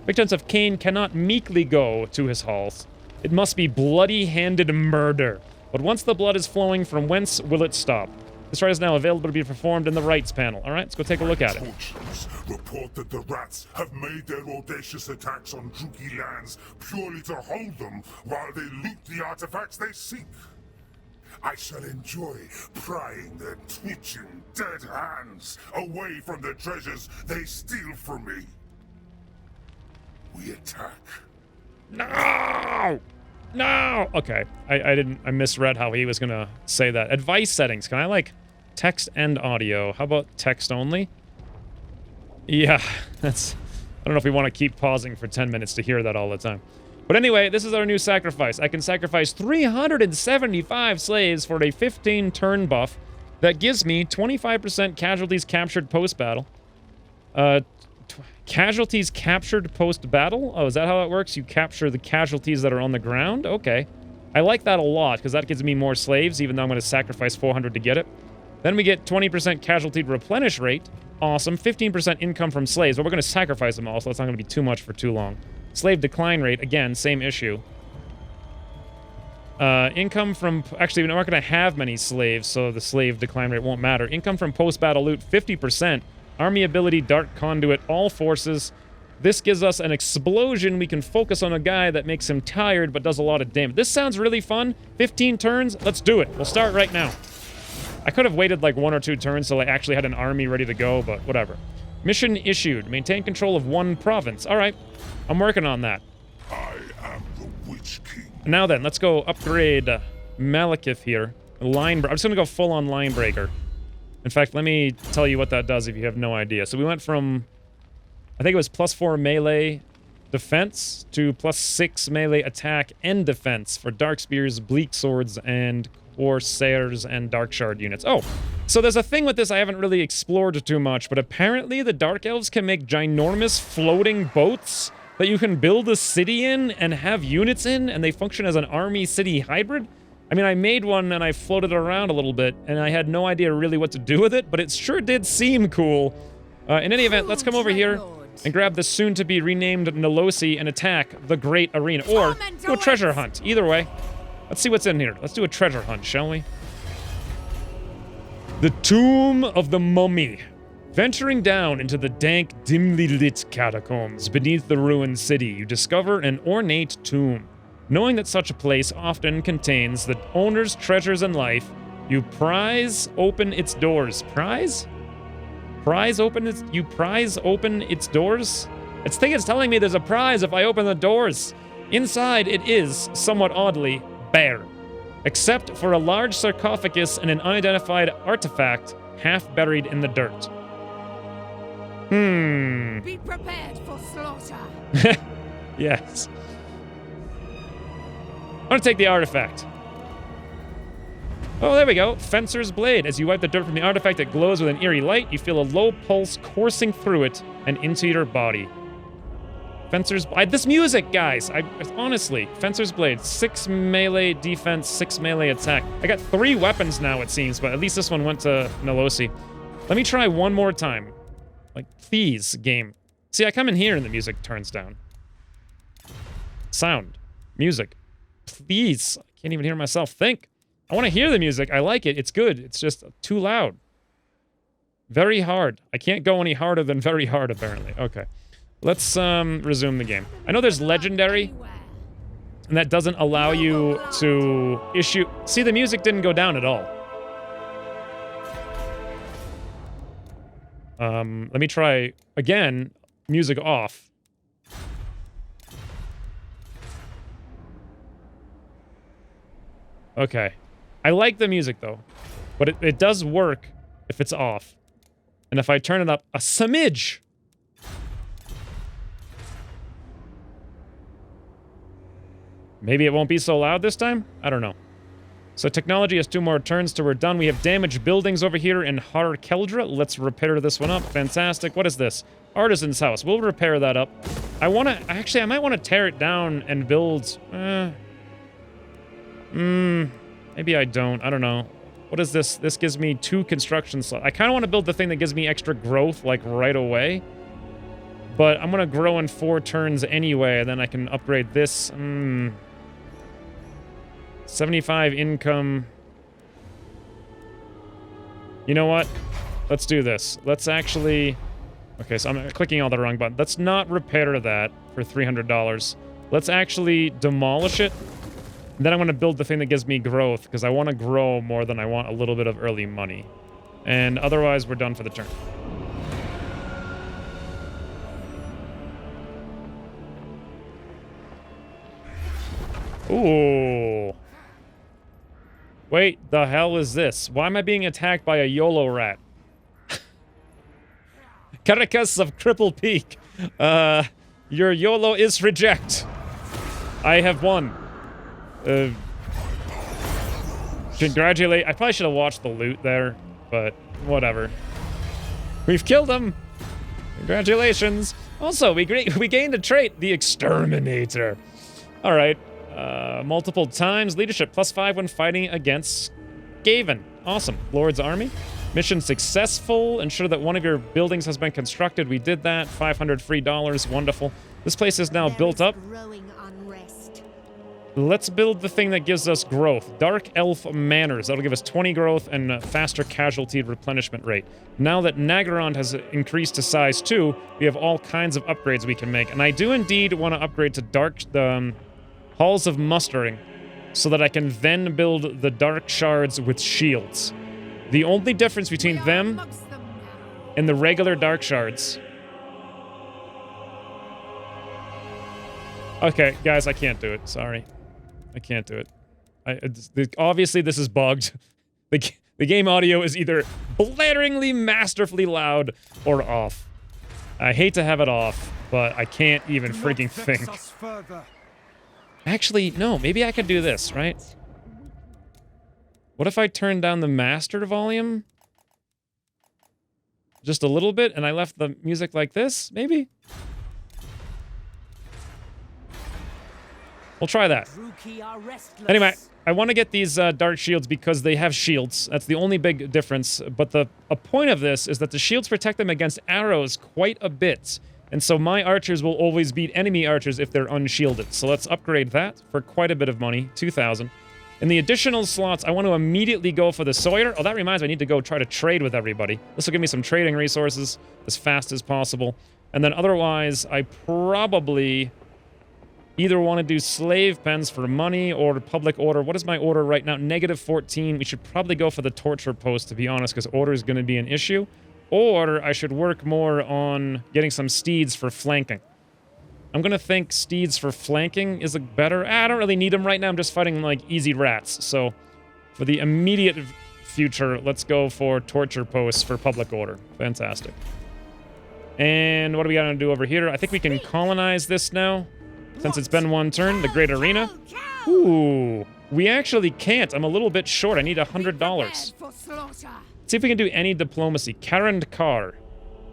Victims of Cain cannot meekly go to his halls. It must be bloody-handed murder. But once the blood is flowing, from whence will it stop? This rite is now available to be performed in the rites panel. All right, let's go take a look at it. Report that the rats have made their audacious attacks on Druki lands purely to hold them while they loot the artifacts they seek. I shall enjoy prying their twitching, dead hands away from the treasures they steal from me. We attack. No! No! Okay, I misread how he was gonna say that. Advice settings. Can I, like, text and audio? How about text only? Yeah, that's... I don't know if we want to keep pausing for 10 minutes to hear that all the time. But anyway, this is our new sacrifice. I can sacrifice 375 slaves for a 15-turn buff that gives me 25% casualties captured post-battle. Casualties captured post-battle? Oh, is that how it works? You capture the casualties that are on the ground? Okay. I like that a lot, because that gives me more slaves, even though I'm going to sacrifice 400 to get it. Then we get 20% casualty replenish rate. Awesome. 15% income from slaves, but we're going to sacrifice them all, so it's not going to be too much for too long. Slave decline rate, again, same issue. Income from... Actually, we're not going to have many slaves, so the slave decline rate won't matter. Income from post-battle loot, 50%. Army ability, Dark Conduit, all forces. This gives us an explosion. We can focus on a guy that makes him tired but does a lot of damage. This sounds really fun. 15 turns. Let's do it. We'll start right now. I could have waited like 1 or 2 turns till I actually had an army ready to go, but whatever. Mission issued. Maintain control of 1 province. All right. I'm working on that. I am the Witch King. Now then, let's go upgrade Malekith here. I'm just going to go full-on line breaker. In fact, let me tell you what that does if you have no idea. So we went from, I think it was +4 melee defense to +6 melee attack and defense for Dark Spears, Bleak Swords, and Corsairs and Dark Shard units. Oh, so there's a thing with this I haven't really explored too much, but apparently the Dark Elves can make ginormous floating boats that you can build a city in and have units in, and they function as an army-city hybrid? I mean, I made one and I floated it around a little bit, and I had no idea really what to do with it, but it sure did seem cool. In any event, let's come over here and grab the soon-to-be renamed Nolosi and attack the Great Arena. Or do a treasure hunt. Either way. Let's see what's in here. Let's do a treasure hunt, shall we? The Tomb of the Mummy. Venturing down into the dank, dimly lit catacombs beneath the ruined city, you discover an ornate tomb. Knowing that such a place often contains the owner's treasures in life, you prise open its doors. Prise? Prise open its... You prise open its doors? It's telling me there's a prize if I open the doors. Inside, it is, somewhat oddly, bare. Except for a large sarcophagus and an unidentified artifact half buried in the dirt. Be prepared for slaughter. Yes. I'm gonna take the artifact. Oh, there we go. Fencer's Blade. As you wipe the dirt from the artifact, it glows with an eerie light. You feel a low pulse coursing through it and into your body. Fencer's... this music, guys! Honestly, Fencer's Blade. 6 melee defense, 6 melee attack. I got 3 weapons now, it seems, but at least this one went to Nolosi. Let me try one more time. Like, please, game. See, I come in here and the music turns down. Sound. Music. Please. I can't even hear myself think. I want to hear the music. I like it. It's good. It's just too loud. Very hard. I can't go any harder than very hard, apparently. Okay. Let's resume the game. I know there's Legendary, and that doesn't allow you to issue... See, the music didn't go down at all. Let me try, again, music off. Okay. I like the music, though. But it does work if it's off. And if I turn it up a smidge... Maybe it won't be so loud this time? I don't know. So technology has 2 more turns till we're done. We have damaged buildings over here in Har Keldra. Let's repair this one up. Fantastic. What is this? Artisan's house. We'll repair that up. I want to... Actually, I might want to tear it down and build... Maybe I don't. I don't know. What is this? This gives me 2 construction slots. I kind of want to build the thing that gives me extra growth, like, right away. But I'm going to grow in 4 turns anyway, and then I can upgrade this. 75 income. You know what? Let's do this. Let's actually... Okay, so I'm clicking all the wrong buttons. Let's not repair that for $300. Let's actually demolish it. And then I'm going to build the thing that gives me growth, because I want to grow more than I want a little bit of early money. And otherwise, we're done for the turn. Ooh. Wait, the hell is this? Why am I being attacked by a YOLO rat? Caracas of Cripple Peak. Your YOLO is reject. I have won. Congratulate. I probably should have watched the loot there, but whatever. We've killed him. Congratulations. Also, we gained a trait, the Exterminator. All right. Multiple times. Leadership +5 when fighting against Skaven. Awesome. Lord's army. Mission successful. Ensure that one of your buildings has been constructed. We did that. 500 free dollars. Wonderful. This place is now built up. Let's build the thing that gives us growth. Dark Elf Manors. That'll give us 20 growth and a faster casualty replenishment rate. Now that Naggarond has increased to size 2, we have all kinds of upgrades we can make. And I do indeed want to upgrade to Halls of Mustering so that I can then build the Dark Shards with shields. The only difference between them and the regular Dark Shards... Okay, guys, I can't do it. Sorry. I can't do it. Obviously, this is bugged. The game audio is either blaringly, masterfully loud or off. I hate to have it off, but I can't even freaking think. Actually, no, maybe I could do this, right? What if I turned down the mastered volume? Just a little bit, and I left the music like this, maybe? We'll try that. Anyway, I want to get these dark shields because they have shields. That's the only big difference. But a point of this is that the shields protect them against arrows quite a bit. And so my archers will always beat enemy archers if they're unshielded. So let's upgrade that for quite a bit of money, 2,000. In the additional slots, I want to immediately go for the Sawyer. Oh, that reminds me, I need to go try to trade with everybody. This will give me some trading resources as fast as possible. And then otherwise, I probably... either want to do slave pens for money or public order. What is my order right now? -14. We should probably go for the torture post, to be honest, because order is going to be an issue. Or I should work more on getting some steeds for flanking. I'm going to think steeds for flanking is better. I don't really need them right now. I'm just fighting, like, easy rats. So for the immediate future, let's go for torture posts for public order. Fantastic. And what do we got to do over here? I think we can colonize this now. Since it's been one turn, the Great Arena. Ooh, we actually can't. I'm a little bit short. I need $100. Let's see if we can do any diplomacy. Karand Kar.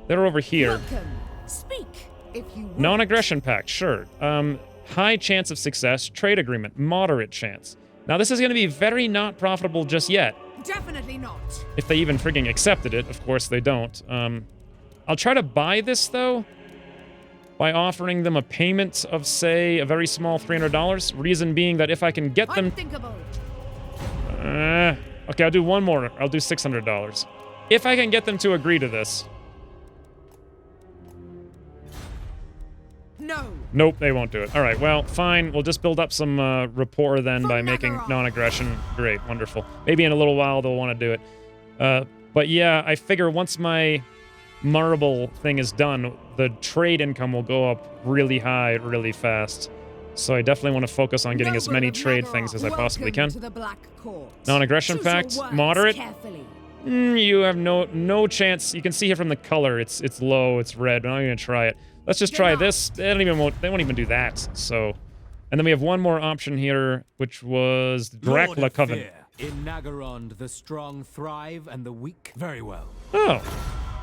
They're over here. Non-aggression pact, sure. High chance of success. Trade agreement. Moderate chance. Now, this is going to be very not profitable just yet. Definitely not. If they even frigging accepted it. Of course they don't. I'll try to buy this, though, by offering them a payment of, say, a very small $300. Reason being that if I can get them... okay, I'll do one more. I'll do $600. If I can get them to agree to this. No. Nope, they won't do it. All right, well, fine. We'll just build up some rapport then by making non-aggression. Great, wonderful. Maybe in a little while they'll want to do it. But yeah, I figure once my... marble thing is done, the trade income will go up really high, really fast. So I definitely want to focus on getting as many trade things as I possibly can. Non-aggression pact, moderate. You have no chance. You can see here from the color, it's low, it's red. I'm not even gonna try it. Let's just try this. They won't even do that. So, and then we have one more option here, which was Dracula Coven. In Naggarond, the strong thrive and the weak very well. Oh.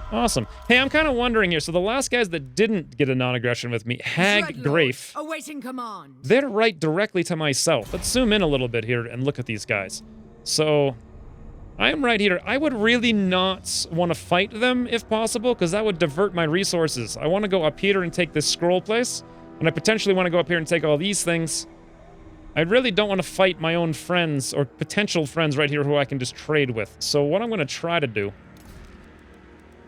Awesome. Hey, I'm kind of wondering here. So the last guys that didn't get a non-aggression with me, Hag Grafe, awaiting command. They're right directly to myself. Let's zoom in a little bit here and look at these guys. So, I am right here. I would really not want to fight them if possible, because that would divert my resources. I want to go up here and take this scroll place, and I potentially want to go up here and take all these things. I really don't want to fight my own friends or potential friends right here who I can just trade with. So what I'm going to try to do,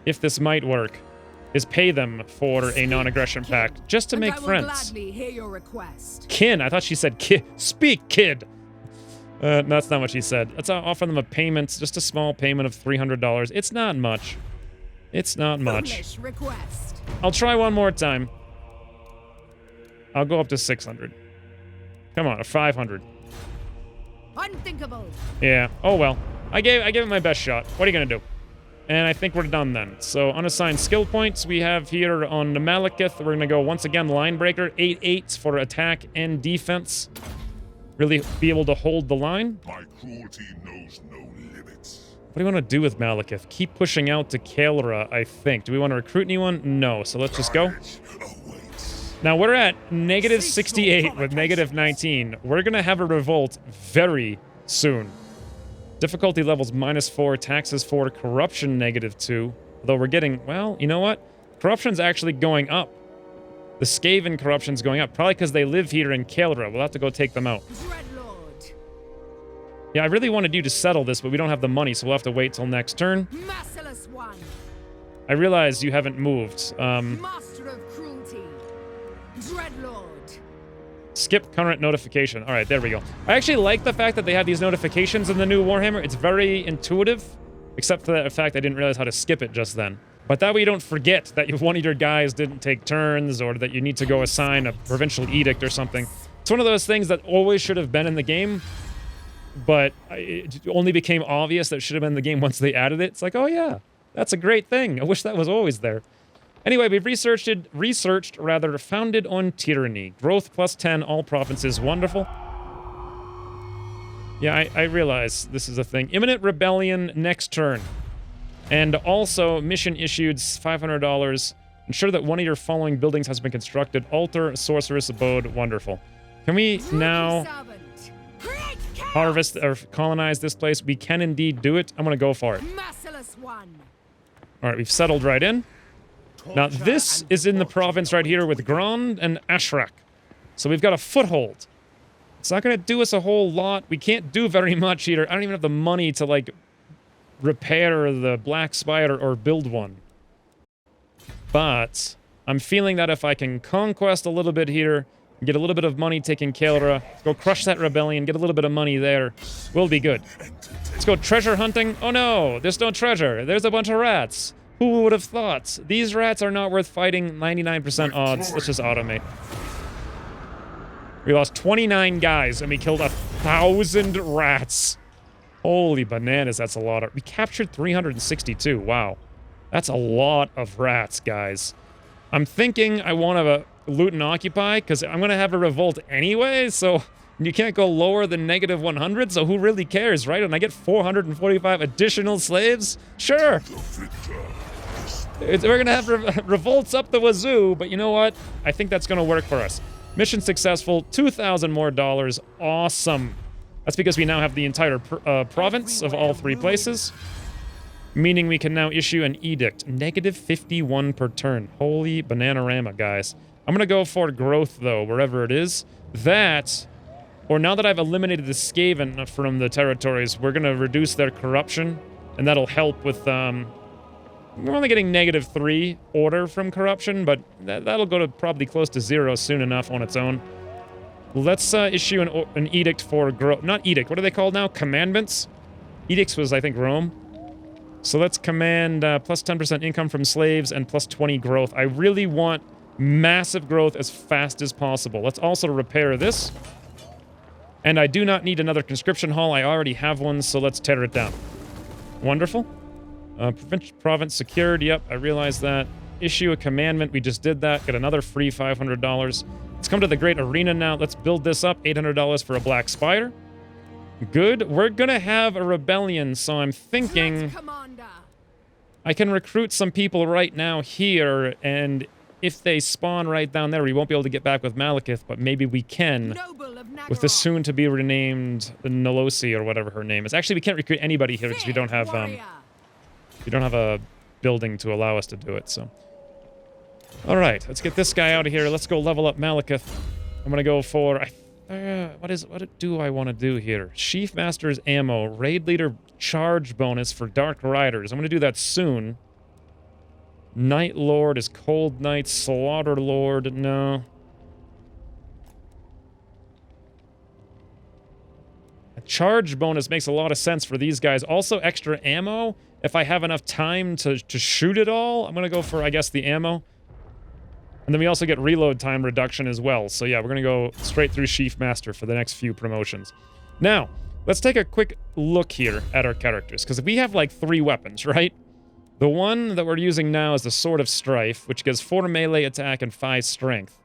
if this might work, is pay them for a non-aggression pact, just to make friends. Gladly hear your request. Kin, I thought she said kid. Speak, kid! That's not what she said. Let's offer them a payment, just a small payment of $300. It's not much. It's not much. Request. I'll try one more time. I'll go up to 600. Come on, a 500. Unthinkable. Yeah, oh well. I gave it my best shot. What are you gonna do? And I think we're done then. So unassigned skill points we have here on the Malekith. We're going to go once again line breaker. 8/8 for attack and defense. Really be able to hold the line. My cruelty knows no limits. What do you want to do with Malekith? Keep pushing out to Llora, I think. Do we want to recruit anyone? No. So let's just go. Now we're at -68 with -19. We're going to have a revolt very soon. Difficulty levels -4, taxes 4, corruption -2. Although we're getting, well, you know what? Corruption's actually going up. The Skaven corruption's going up, probably because they live here in Kael'ra. We'll have to go take them out. Dreadlord. Yeah, I really wanted you to settle this, but we don't have the money, so we'll have to wait till next turn. Merciless one. I realize you haven't moved. Master of cruelty. Dreadlord. Skip current notification. All right, there we go. I actually like the fact that they have these notifications in the new Warhammer. It's very intuitive, except for the fact I didn't realize how to skip it just then. But that way you don't forget that one of your guys didn't take turns, or that you need to go assign a provincial edict or something. It's one of those things that always should have been in the game, but it only became obvious that it should have been in the game once they added it. It's like, oh yeah, that's a great thing. I wish that was always there. Anyway, we've founded on tyranny. Growth +10, all provinces, wonderful. Yeah, I realize this is a thing. Imminent rebellion next turn. And also, mission issued, $500. Ensure that one of your following buildings has been constructed. Altar, sorceress abode, wonderful. Can we now harvest or colonize this place? We can indeed do it. I'm going to go for it. Merciless one. All right, we've settled right in. Now, this is in the province right here with Grande and Ashrak. So we've got a foothold. It's not going to do us a whole lot. We can't do very much here. I don't even have the money to, like, repair the Black Spider or build one. But I'm feeling that if I can conquest a little bit here, get a little bit of money taking Kael'ra, go crush that rebellion, get a little bit of money there, we'll be good. Let's go treasure hunting. Oh no, there's no treasure. There's a bunch of rats. Who would have thought? These rats are not worth fighting. 99% odds. Let's just automate. We lost 29 guys and we killed 1,000 rats. Holy bananas, that's a lot of... We captured 362, wow. That's a lot of rats, guys. I'm thinking I want to loot and occupy, because I'm going to have a revolt anyway, so you can't go lower than -100, so who really cares, right? And I get 445 additional slaves? Sure! We're going to have revolts up the wazoo, but you know what? I think that's going to work for us. Mission successful, $2,000 more. Awesome. That's because we now have the entire province of all 3 places. Meaning we can now issue an edict. -51 per turn. Holy bananarama, guys. I'm going to go for growth, though, wherever it is. That, or now that I've eliminated the Skaven from the territories, we're going to reduce their corruption. And that'll help with... we're only getting -3 order from corruption, but that'll go to probably close to 0 soon enough on its own. Let's issue an edict for growth. Not edict, what are they called now? Commandments? Edicts was, I think, Rome. So let's command plus 10% income from slaves and plus 20 growth. I really want massive growth as fast as possible. Let's also repair this. And I do not need another conscription hall. I already have one, so let's tear it down. Wonderful. Province secured. Yep, I realized that. Issue a commandment. We just did that. Get another free $500. Let's come to the Great Arena now. Let's build this up. $800 for a Black Spider. Good. We're gonna have a rebellion, so I'm thinking I can recruit some people right now here, and if they spawn right down there, we won't be able to get back with Malekith, but maybe we can with the soon-to-be renamed Nolosi or whatever her name is. Actually, we can't recruit anybody here because we don't have a building to allow us to do it, so. All right, let's get this guy out of here. Let's go level up Malekith. I'm gonna go for... what do I want to do here? Sheaf Master's ammo, Raid Leader charge bonus for Dark Riders. I'm going to do that soon. Night Lord is Cold Knight, Slaughter Lord, no. A charge bonus makes a lot of sense for these guys. Also extra ammo, if I have enough time to shoot it all. I'm going to go for, I guess, the ammo. And then we also get reload time reduction as well. So yeah, we're going to go straight through Sheaf Master for the next few promotions. Now, let's take a quick look here at our characters, because we have like 3 weapons, right? The one that we're using now is the Sword of Strife, which gives 4 melee attack and 5 strength.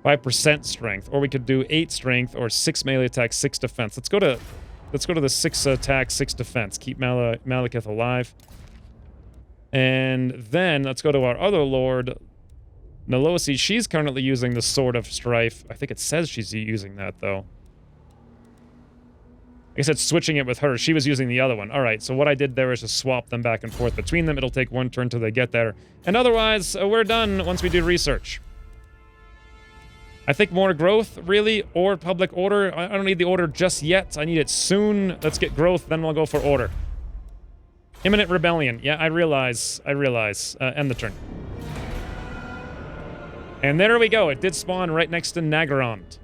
5% strength. Or we could do 8 strength or 6 melee attack, 6 defense. Let's go to the 6 attack, 6 defense. Keep Malekith alive. And then let's go to our other lord, Nolosi. She's currently using the Sword of Strife. I think it says she's using that, though. I guess it's switching it with her. She was using the other one. All right, so what I did there is just swap them back and forth between them. It'll take one turn till they get there. And otherwise, we're done once we do research. I think more growth, really, or public order. I don't need the order just yet. I need it soon. Let's get growth, then we'll go for order. Imminent rebellion. Yeah, I realize. End the turn. And there we go. It did spawn right next to Nagarond.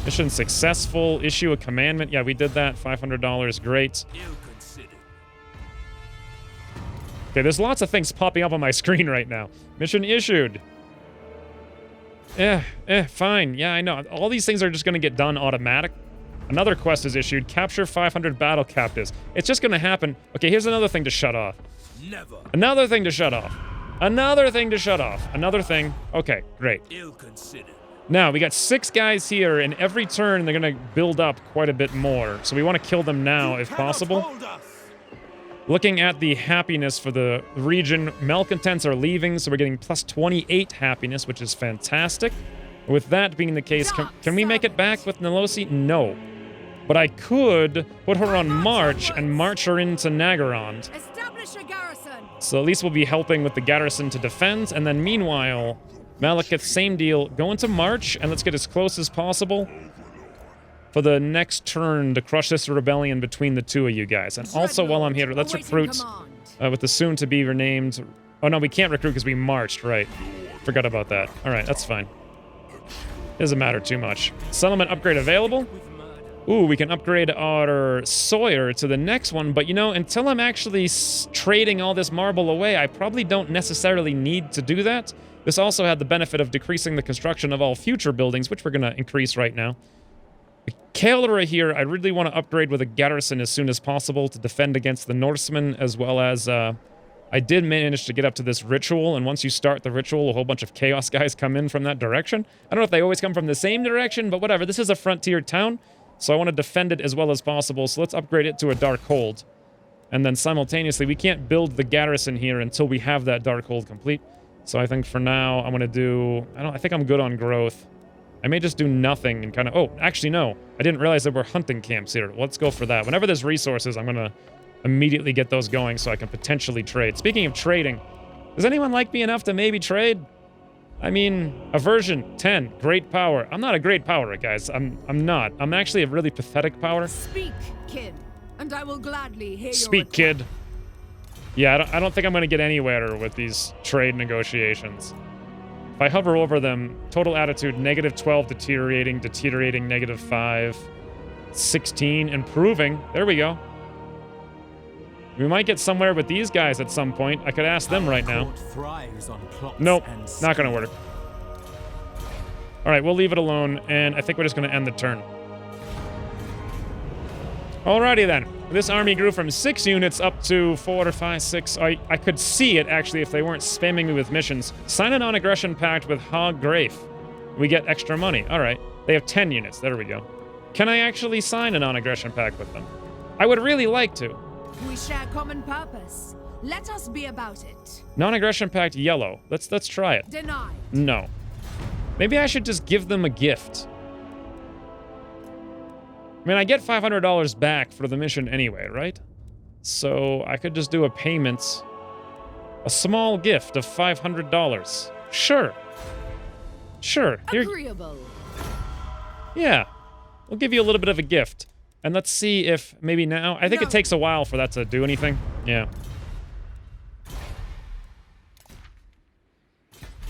Mission successful. Issue a commandment. Yeah, we did that. $500. Great. Okay, there's lots of things popping up on my screen right now. Mission issued. Fine. Yeah, I know. All these things are just going to get done automatic. Another quest is issued. Capture 500 battle captives. It's just going to happen. Okay, here's another thing to shut off. Never. Another thing to shut off. Another thing to shut off. Another thing. Okay, great. Ill-considered. Now, we got 6 guys here, and every turn they're going to build up quite a bit more. So we want to kill them now, if possible. Looking at the happiness for the region, malcontents are leaving, so we're getting plus 28 happiness, which is fantastic. With that being the case, can we make it back with Nilosi? No. But I could put her on march and march her into Nagarond. Establish a garrison. So at least we'll be helping with the garrison to defend, and then meanwhile, Malekith, same deal, go into march, and let's get as close as possible for the next turn to crush this rebellion between the two of you guys. And also, while I'm here, let's recruit with the soon-to-be renamed... Oh, no, we can't recruit because we marched, right. Forgot about that. All right, that's fine. Doesn't matter too much. Settlement upgrade available. Ooh, we can upgrade our Sawyer to the next one, but you know, until I'm actually trading all this marble away, I probably don't necessarily need to do that. This also had the benefit of decreasing the construction of all future buildings, which we're going to increase right now. Kael'ra here, I really want to upgrade with a garrison as soon as possible to defend against the Norsemen, as well as, I did manage to get up to this ritual, and once you start the ritual, a whole bunch of Chaos guys come in from that direction. I don't know if they always come from the same direction, but whatever. This is a frontier town, so I want to defend it as well as possible, so let's upgrade it to a Dark Hold. And then simultaneously, we can't build the garrison here until we have that Dark Hold complete. So I think for now, I'm going to do... I think I'm good on growth. I may just do nothing and kind of... Oh, actually, no. I didn't realize there were hunting camps here. Let's go for that. Whenever there's resources, I'm going to immediately get those going so I can potentially trade. Speaking of trading, does anyone like me enough to maybe trade? I mean, aversion, 10, great power. I'm not a great power, guys. I'm not. I'm actually a really pathetic power. Speak, kid, and I will gladly hear Speak, kid. Yeah, I don't think I'm going to get anywhere with these trade negotiations. If I hover over them, total attitude, -12, deteriorating, -5, 16, improving. There we go. We might get somewhere with these guys at some point. I could ask them right now. Nope, not going to work. All right, we'll leave it alone, and I think we're just going to end the turn. Alrighty then. This army grew from 6 units up to 4 or 5, 6. I could see it, actually, if they weren't spamming me with missions. Sign a non-aggression pact with Hog Grafe. We get extra money. All right. They have 10 units. There we go. Can I actually sign a non-aggression pact with them? I would really like to. We share common purpose. Let us be about it. Non-aggression pact yellow. Let's try it. Denied. No. Maybe I should just give them a gift. I mean, I get $500 back for the mission anyway, right? So I could just do a payment. A small gift of $500. Sure. Sure. Here. Agreeable. Yeah. We'll give you a little bit of a gift. And let's see if maybe now... I think it takes a while for that to do anything. Yeah.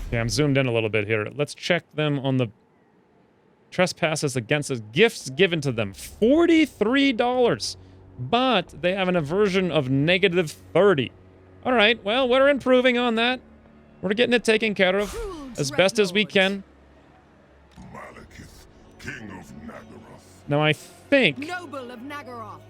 Okay, I'm zoomed in a little bit here. Let's check them on the... Trespasses against us. Gifts given to them. $43. But they have an aversion of -30. All right, well, we're improving on that. We're getting it taken care of as best as we can. Malekith, King of Nagaroth. Now, I think... Noble of Nagaroth.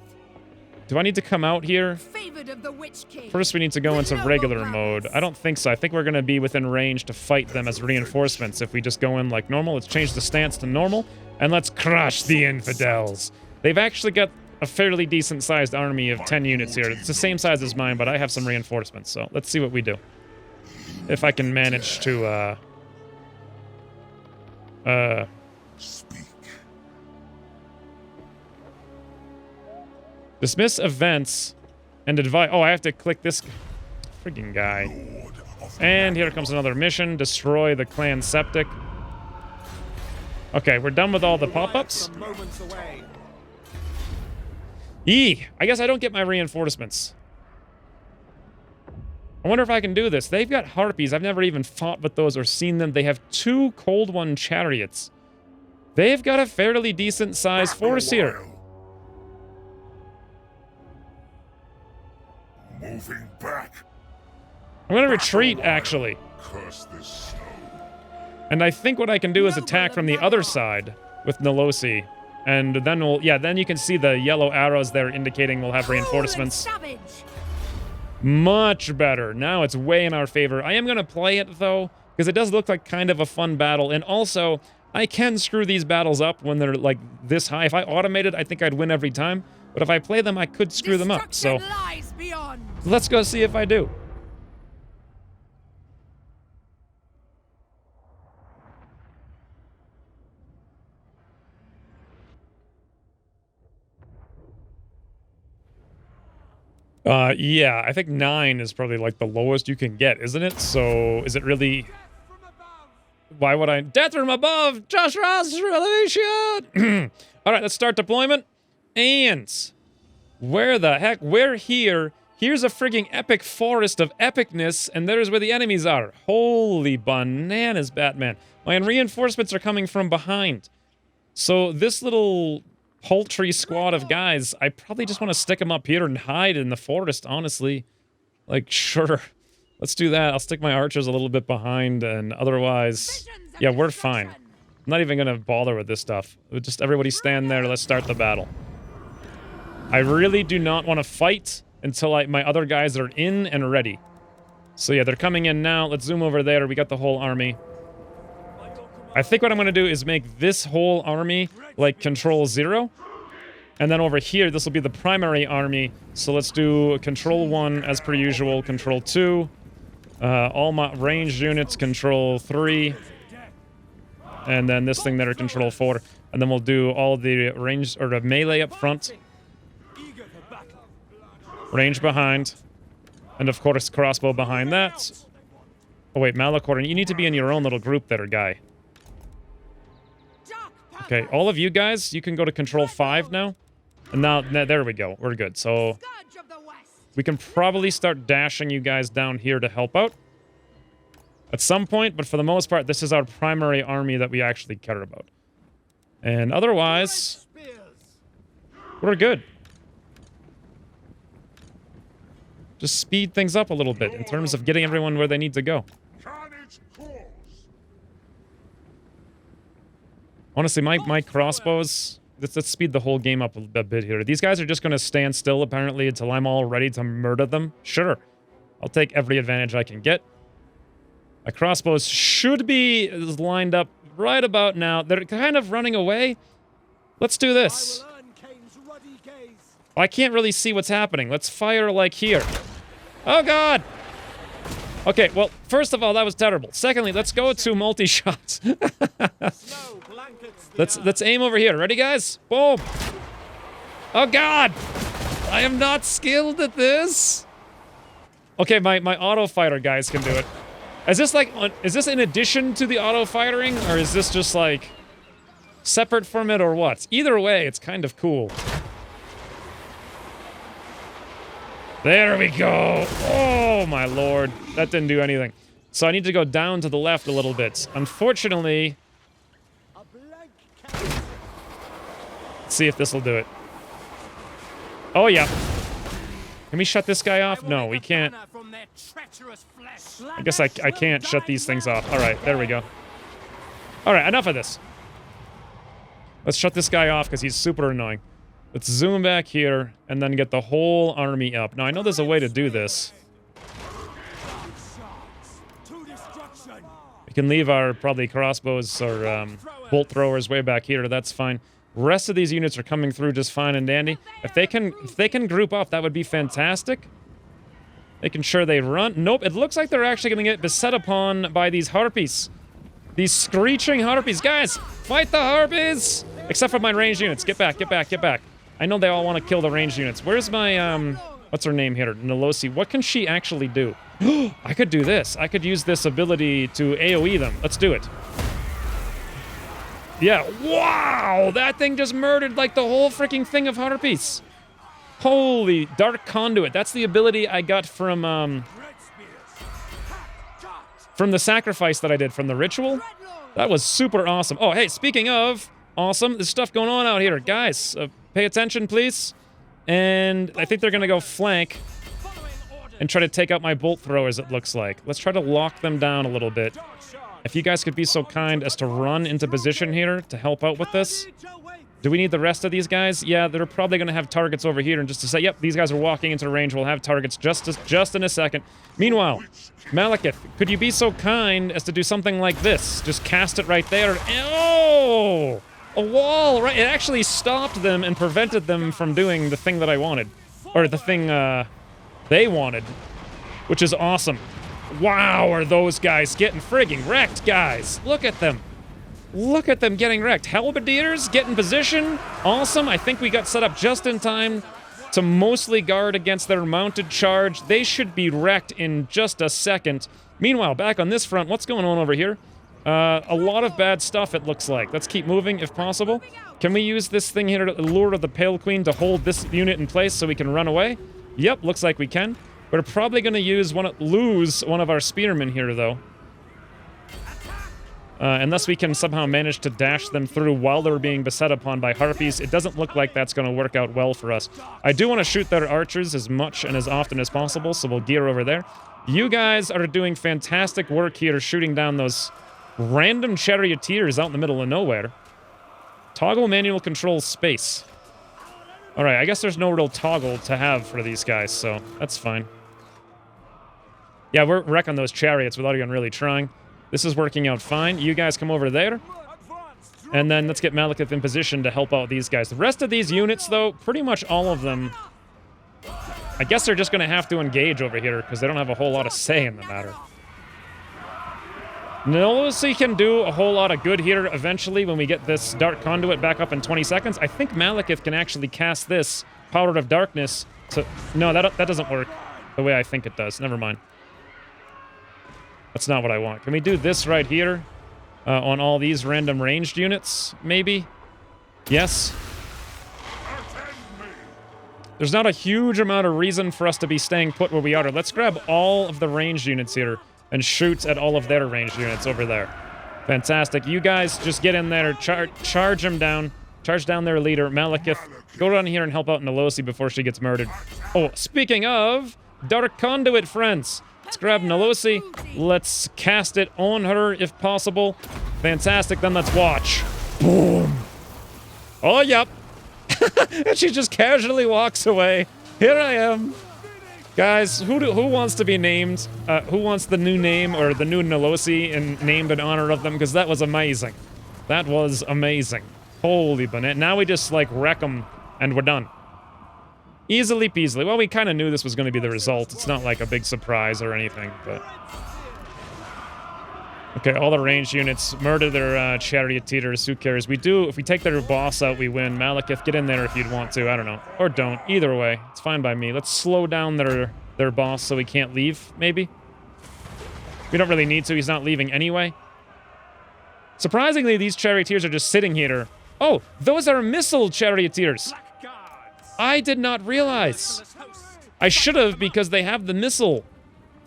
Do I need to come out here? Favored of the Witch King. First, we need to go into regular mode. I don't think so. I think we're going to be within range to fight them as reinforcements if we just go in like normal. Let's change the stance to normal, and let's crush the infidels. They've actually got a fairly decent-sized army of 10 units here. It's the same size as mine, but I have some reinforcements, so let's see what we do. If I can manage to Speak. Dismiss events and advise. Oh, I have to click this frigging guy. Lord of And here comes another mission. Destroy the clan septic. Okay, we're done with all the pop-ups. Moments away. I guess I don't get my reinforcements. I wonder if I can do this. They've got harpies. I've never even fought with those or seen them. They have 2 Cold One chariots. They've got a fairly decent-sized force here. Moving back. I'm gonna retreat, actually. Curse this snow. And I think what I can do is attack from the other side with Nolosi. And then we'll... Yeah, then you can see the yellow arrows there indicating we'll have reinforcements. Savage. Much better. Now it's way in our favor. I am going to play it, though, because it does look like kind of a fun battle. And also, I can screw these battles up when they're, like, this high. If I automated, I think I'd win every time. But if I play them, I could screw them up. So Lies beyond. let's go see if I do. Yeah, I think 9 is probably like the lowest you can get, isn't it? So, is it really... Why would I... Death from above! Josh Ross revelation! Alright, let's start deployment. And... Where the heck? We're here. Here's a frigging epic forest of epicness, and there's where the enemies are. Holy bananas, Batman. My reinforcements are coming from behind. So, this little... paltry squad of guys, I probably just want to stick them up here and hide in the forest, honestly. Like, sure. Let's do that. I'll stick my archers a little bit behind, and otherwise... Yeah, we're fine. I'm not even going to bother with this stuff. Just everybody stand there. Let's start the battle. I really do not want to fight until my other guys are in and ready. So yeah, they're coming in now. Let's zoom over there. We got the whole army. I think what I'm going to do is make this whole army like Control 0. And then over here, this will be the primary army. So let's do Control 1 as per usual, Control 2. All my ranged units, Control 3. And then this thing there, Control 4. And then we'll do all the ranged, or the melee up front. Range behind. And of course, crossbow behind that. Oh wait, Malekith, you need to be in your own little group there, guy. Okay, all of you guys, you can go to Control 5 now. And now, there we go. We're good. So, we can probably start dashing you guys down here to help out. At some point, but for the most part, this is our primary army that we actually care about. And otherwise, we're good. Just speed things up a little bit in terms of getting everyone where they need to go. Honestly, my crossbows, let's speed the whole game up a bit here. These guys are just going to stand still, apparently, until I'm all ready to murder them. Sure. I'll take every advantage I can get. My crossbows should be lined up right about now. They're kind of running away. Let's do this. I can't really see what's happening. Let's fire like here. Oh, God! Okay, well, first of all, that was terrible. Secondly, let's go to multi-shots. Let's aim over here. Ready, guys? Boom! Oh, God! I am not skilled at this. Okay, my auto-fighter guys can do it. Is this like, is this in addition to the auto-firing, or is this just like separate from it, or what? Either way, it's kind of cool. There we go. Oh, my lord. That didn't do anything. So I need to go down to the left a little bit. Unfortunately... Let's see if this will do it. Oh, yeah. Can we shut this guy off? No, we can't. I guess I can't shut these things off. All right, there we go. All right, enough of this. Let's shut this guy off because he's super annoying. Let's zoom back here and then get the whole army up. Now, I know there's a way to do this. We can leave our probably crossbows or bolt throwers way back here. That's fine. Rest of these units are coming through just fine and dandy. If they can group up, that would be fantastic. Making sure they run. Nope, it looks like they're actually going to get beset upon by these harpies. These screeching harpies. Guys, fight the harpies! Except for my ranged units. Get back, get back, get back. I know they all want to kill the ranged units. Where's my, what's her name here? Nolosi. What can she actually do? I could do this. I could use this ability to AoE them. Let's do it. Yeah. Wow! That thing just murdered, like, the whole freaking thing of harpies. Holy, Dark Conduit. That's the ability I got from the sacrifice that I did from the ritual. That was super awesome. Oh, hey, speaking of awesome, there's stuff going on out here. Guys, pay attention, please. And I think they're going to go flank and try to take out my bolt throwers, it looks like. Let's try to lock them down a little bit. If you guys could be so kind as to run into position here to help out with this. Do we need the rest of these guys? Yeah, they're probably going to have targets over here. And just to say, yep, these guys are walking into range. We'll have targets just in a second. Meanwhile, Malekith, could you be so kind as to do something like this? Just cast it right there. Oh! A wall, right? It actually stopped them and prevented them from doing the thing that I wanted. Or the thing they wanted. Which is awesome. Wow, are those guys getting frigging wrecked, guys. Look at them. Look at them getting wrecked. Halberdiers, get in position. Awesome. I think we got set up just in time to mostly guard against their mounted charge. They should be wrecked in just a second. Meanwhile, back on this front, what's going on over here? A lot of bad stuff, it looks like. Let's keep moving, if possible. Can we use this thing here, Lure of the Pale Queen, to hold this unit in place so we can run away? Yep, looks like we can. We're probably going to lose one of our spearmen here, though. Unless we can somehow manage to dash them through while they're being beset upon by harpies. It doesn't look like that's going to work out well for us. I do want to shoot their archers as much and as often as possible, so we'll gear over there. You guys are doing fantastic work here shooting down those random charioteers out in the middle of nowhere. Toggle manual control space. Alright, I guess there's no real toggle to have for these guys, so that's fine. Yeah, we're wrecking those chariots without even really trying. This is working out fine. You guys come over there. And then let's get Malekith in position to help out these guys. The rest of these units, though, pretty much all of them, I guess they're just going to have to engage over here because they don't have a whole lot of say in the matter. Nolosi can do a whole lot of good here eventually when we get this Dark Conduit back up in 20 seconds. I think Malekith can actually cast this Power of Darkness to... No, that doesn't work the way I think it does. Never mind. That's not what I want. Can we do this right here on all these random ranged units, maybe? Yes. There's not a huge amount of reason for us to be staying put where we are. Let's grab all of the ranged units here and shoot at all of their ranged units over there. Fantastic. You guys just get in there, charge them down. Charge down their leader, Malekith. Go down here and help out Nolosi before she gets murdered. Oh, speaking of Dark Conduit, friends. Let's grab Nolosi. Let's cast it on her if possible. Fantastic. Then let's watch. Boom. Oh, yep. And she just casually walks away. Here I am. Guys, who wants to be named? Who wants the new name or the new Nolosi and named in honor of them? Because that was amazing. That was amazing. Holy banana. Now we just, like, wreck them and we're done. Easily peasily. Well, we kind of knew this was going to be the result. It's not like a big surprise or anything, but... Okay, all the ranged units murder their charioteers. Who cares? We do, if we take their boss out, we win. Malekith, get in there if you'd want to. I don't know. Or don't. Either way. It's fine by me. Let's slow down their boss so he can't leave, maybe. We don't really need to. He's not leaving anyway. Surprisingly, these charioteers are just sitting here. Oh, those are missile charioteers. I did not realize. I should have, because they have the missile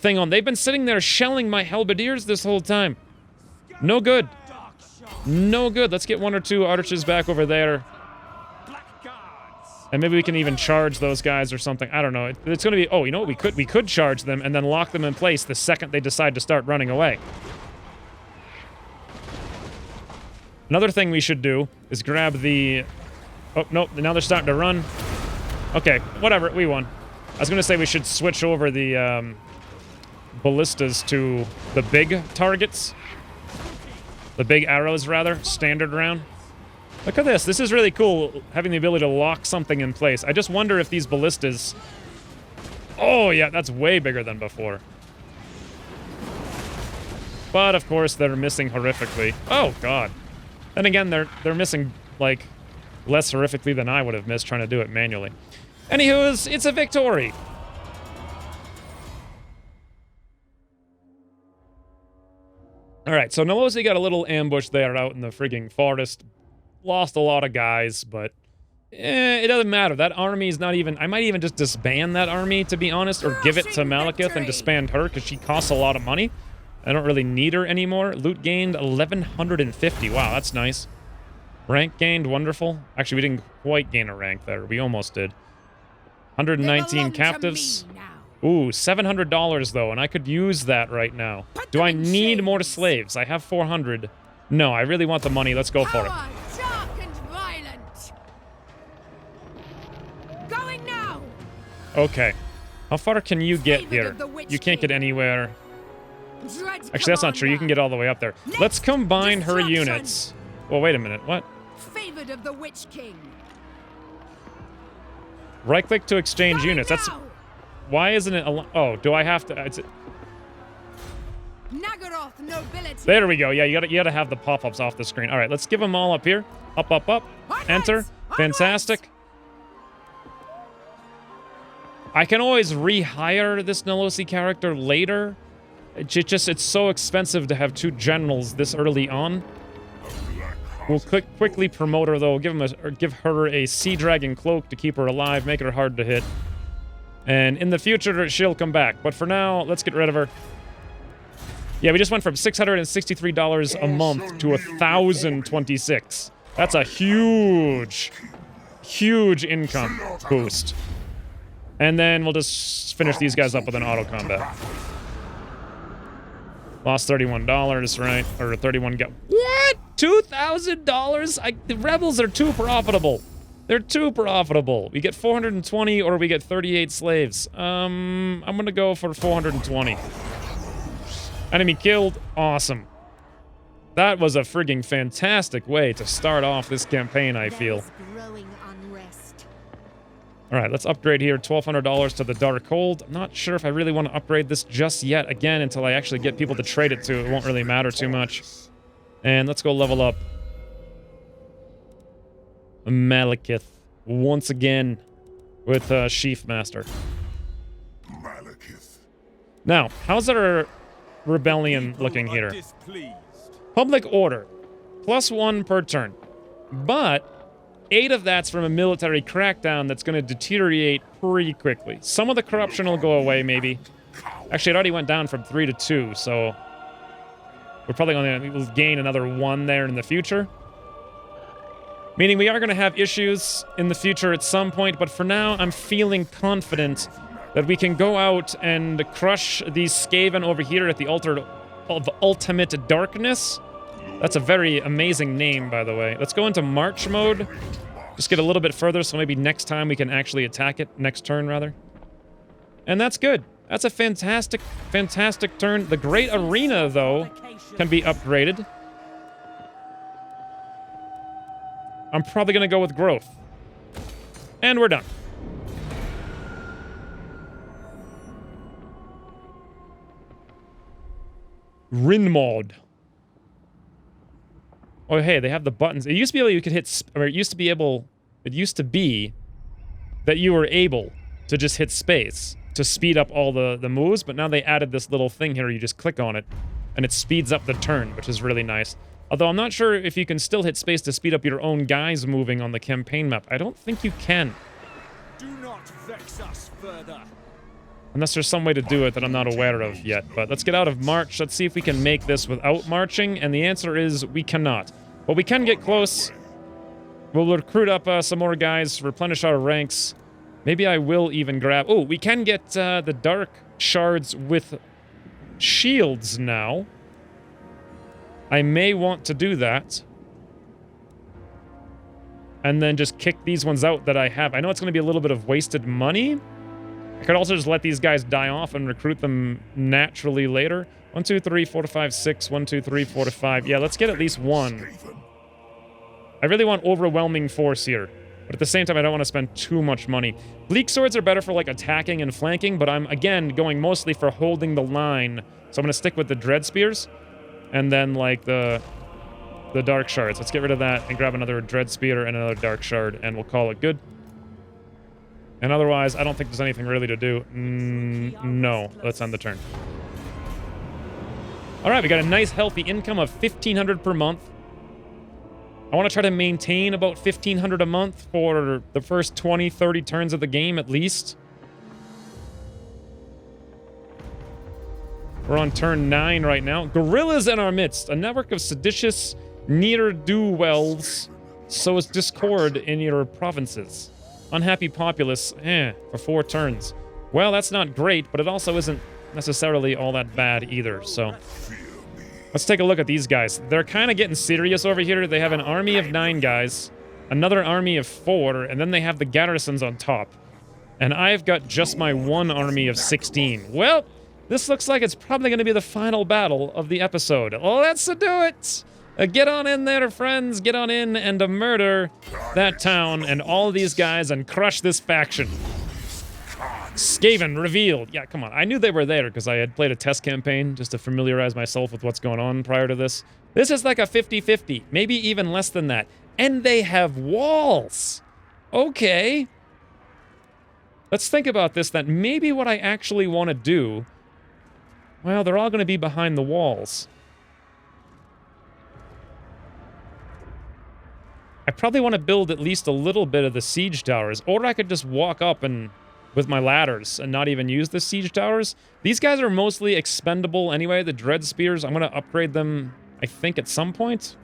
thing on. They've been sitting there shelling my halberdiers this whole time. No good. No good. Let's get one or two archers back over there. And maybe we can even charge those guys or something. I don't know. It's going to be... Oh, you know what? We could charge them and then lock them in place the second they decide to start running away. Another thing we should do is grab the... Oh, no. Now they're starting to run. Okay, whatever, we won. I was going to say we should switch over the ballistas to the big targets. The big arrows, rather. Standard round. Look at this. This is really cool, having the ability to lock something in place. I just wonder if these ballistas... Oh, yeah, that's way bigger than before. But, of course, they're missing horrifically. Oh, God. Then again, they're missing, like, less horrifically than I would have missed trying to do it manually. Anywho, it's a victory. Alright, so Nolosi got a little ambush there out in the frigging forest. Lost a lot of guys, but it doesn't matter. That army is not even... I might even just disband that army, to be honest, or give it to Malekith and disband her, because she costs a lot of money. I don't really need her anymore. Loot gained 1,150. Wow, that's nice. Rank gained, wonderful. Actually, we didn't quite gain a rank there. We almost did. 119 captives. Ooh, $700 though, and I could use that right now. Do I need more slaves? I have 400. No, I really want the money. Let's go for it. Dark and violent. Going now. Okay. How far can you get here? You can't get anywhere. Actually, that's not true. You can get all the way up there. Let's combine her units. Well, wait a minute. What? Favored of the Witch King. Right-click to exchange units. That's... Why isn't it... Oh, do I have to... Nagaroth nobility. There we go. Yeah, you gotta have the pop-ups off the screen. All right, let's give them all up here. Up, up, up. Enter. Fantastic. I can always rehire this Nolosi character later. It's so expensive to have 2 generals this early on. We'll quickly promote her though. Give her a Sea Dragon cloak to keep her alive, make her hard to hit. And in the future, she'll come back. But for now, let's get rid of her. Yeah, we just went from $663 a month to $1,026. That's a huge, huge income boost. And then we'll just finish these guys up with an auto combat. Lost $31, right? Or 31 go. What? $2,000? The rebels are too profitable. They're too profitable. We get 420 or we get 38 slaves. I'm gonna go for 420. Enemy killed. Awesome. That was a frigging fantastic way to start off this campaign, I feel. Alright, let's upgrade here. $1,200 to the Dark Hold. I'm not sure if I really want to upgrade this just yet. Again, until I actually get people to trade it to. It won't really matter too much. And let's go level up Malekith once again with Sheaf Master. Malekith. Now, how's our rebellion looking here? Public order. +1 per turn. But 8 of that's from a military crackdown that's going to deteriorate pretty quickly. Some of the corruption will go away, maybe. Actually, it already went down from 3 to 2, so we're probably going to gain another 1 there in the future. Meaning we are going to have issues in the future at some point, but for now, I'm feeling confident that we can go out and crush these Skaven over here at the Altar of Ultimate Darkness. That's a very amazing name, by the way. Let's go into March mode. Just get a little bit further, so maybe next time we can actually attack it. Next turn, rather. And that's good. That's a fantastic, fantastic turn. The Great Arena, though, can be upgraded. I'm probably going to go with Growth. And we're done. Rin mod. Oh, hey, they have the buttons. It used to be able you could hit, or it used to be that you were able to just hit space to speed up all the moves, but now they added this little thing here, you just click on it, and it speeds up the turn, which is really nice. Although I'm not sure if you can still hit space to speed up your own guys moving on the campaign map. I don't think you can. Do not vex us further. Unless there's some way to do it that I'm not aware of yet. But let's get out of March. Let's see if we can make this without marching. And the answer is we cannot. But we can get close. We'll recruit up some more guys, replenish our ranks. Maybe I will even grab... Oh, we can get the Dark Shards with shields now. I may want to do that. And then just kick these ones out that I have. I know it's going to be a little bit of wasted money. I could also just let these guys die off and recruit them naturally later. 1, 2, 3, 4 to 5, 6. 1, 2, 3, 4 to 5. Yeah, let's get at least 1. I really want overwhelming force here. But at the same time, I don't want to spend too much money. Bleak Swords are better for, like, attacking and flanking, but I'm, again, going mostly for holding the line. So I'm going to stick with the Dread Spears. and then like the dark shards. Let's get rid of that and grab another dread spear and another dark shard, and we'll call it good. And otherwise, I don't think there's anything really to do. No, let's end the turn. All right, we got a nice healthy income of 1,500 per month. I want to try to maintain about 1,500 a month for the first 20, 30 turns of the game at least. We're on turn 9 right now. Guerrillas in our midst. A network of seditious ne'er-do-wells sows discord in your provinces. Unhappy populace, for 4 turns. Well, that's not great, but it also isn't necessarily all that bad either, so... Let's take a look at these guys. They're kind of getting serious over here. They have an army of 9 guys, another army of 4, and then they have the garrisons on top. And I've got just my one army of 16. Well, this looks like it's probably going to be the final battle of the episode. Let's do it! Get on in there, friends. Get on in and murder that town and all these guys and crush this faction. Skaven revealed. Yeah, come on. I knew they were there because I had played a test campaign just to familiarize myself with what's going on prior to this. This is like a 50-50, maybe even less than that. And they have walls. Okay. Let's think about this, that maybe what I actually want to do... Well, they're all going to be behind the walls. I probably want to build at least a little bit of the siege towers, or I could just walk up and... with my ladders and not even use the siege towers. These guys are mostly expendable anyway. The dread spears, I'm going to upgrade them, I think, at some point.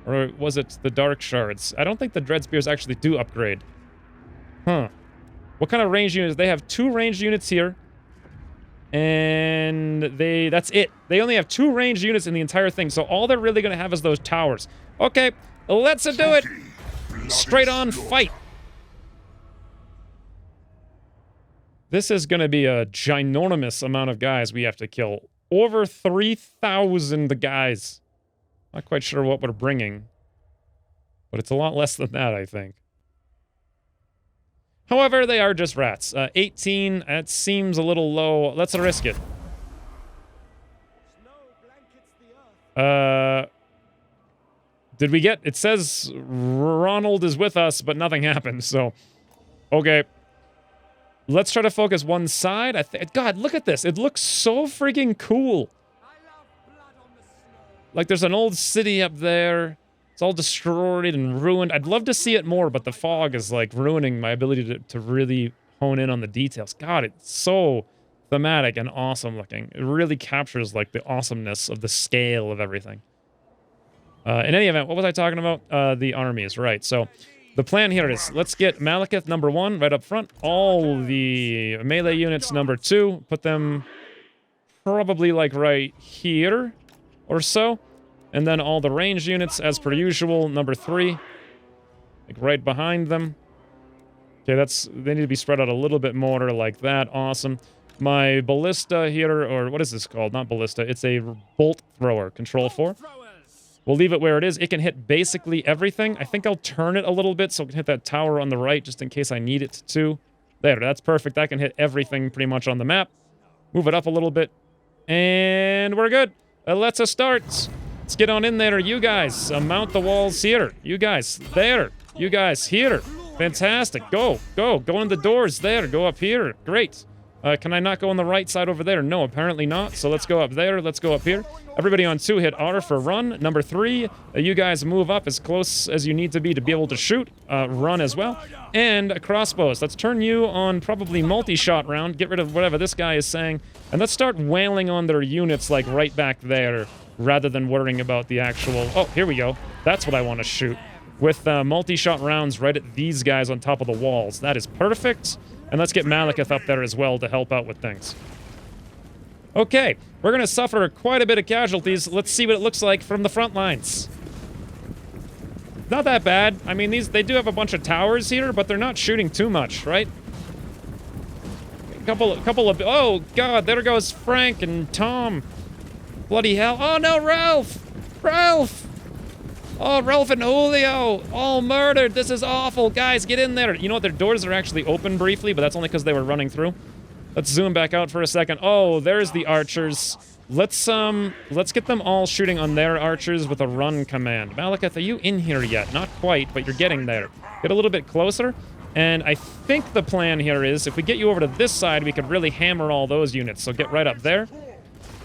Or was it the dark shards? I don't think the dread spears actually do upgrade. Huh. What kind of ranged units? They have 2 ranged units here. And that's it. They only have 2 ranged units in the entire thing. So all they're really going to have is those towers. Okay, let's do it. Straight on fight. This is going to be a ginormous amount of guys we have to kill. Over 3,000 guys. Not quite sure what we're bringing. But it's a lot less than that, I think. However, they are just rats. 18, that seems a little low. Let's risk it. Did we get... It says Ronald is with us, but nothing happened, so... Okay. Let's try to focus one side. God, look at this. It looks so freaking cool. Like, there's an old city up there. It's all destroyed and ruined. I'd love to see it more, but the fog is, like, ruining my ability to really hone in on the details. God, it's so thematic and awesome looking. It really captures, like, the awesomeness of the scale of everything. In any event, what was I talking about? The armies, right. So... the plan here is, let's get Malekith number 1 right up front. All the melee units number 2. Put them probably like right here or so. And then all the ranged units, as per usual, number 3. Like right behind them. Okay, they need to be spread out a little bit more like that. Awesome. My ballista here, or what is this called? Not ballista, it's a bolt thrower. Control 4. We'll leave it where it is. It can hit basically everything. I think I'll turn it a little bit so it can hit that tower on the right just in case I need it to. There, that's perfect. That can hit everything pretty much on the map. Move it up a little bit. And we're good. Let's start. Let's get on in there, you guys. Mount the walls here. You guys, there. You guys, here. Fantastic. Go, go. Go in the doors there. Go up here. Great. Can I not go on the right side over there? No, apparently not. So let's go up there. Let's go up here. Everybody on 2, hit R for run. Number 3, you guys move up as close as you need to be able to shoot. Run as well. And crossbows. Let's turn you on probably multi-shot round. Get rid of whatever this guy is saying. And let's start wailing on their units like right back there rather than worrying about the actual... Oh, here we go. That's what I want to shoot. With multi-shot rounds right at these guys on top of the walls. That is perfect. And let's get Malekith up there as well to help out with things. Okay, we're going to suffer quite a bit of casualties. Let's see what it looks like from the front lines. Not that bad. I mean, they do have a bunch of towers here, but they're not shooting too much, right? A couple of... Oh, God, there goes Frank and Tom. Bloody hell. Oh, no, Ralph! Ralph! Oh, Ralph and Julio, all murdered. This is awful. Guys, get in there. You know what? Their doors are actually open briefly, but that's only because they were running through. Let's zoom back out for a second. Oh, there's the archers. Let's get them all shooting on their archers with a run command. Malekith, are you in here yet? Not quite, but you're getting there. Get a little bit closer. And I think the plan here is, if we get you over to this side, we could really hammer all those units. So get right up there.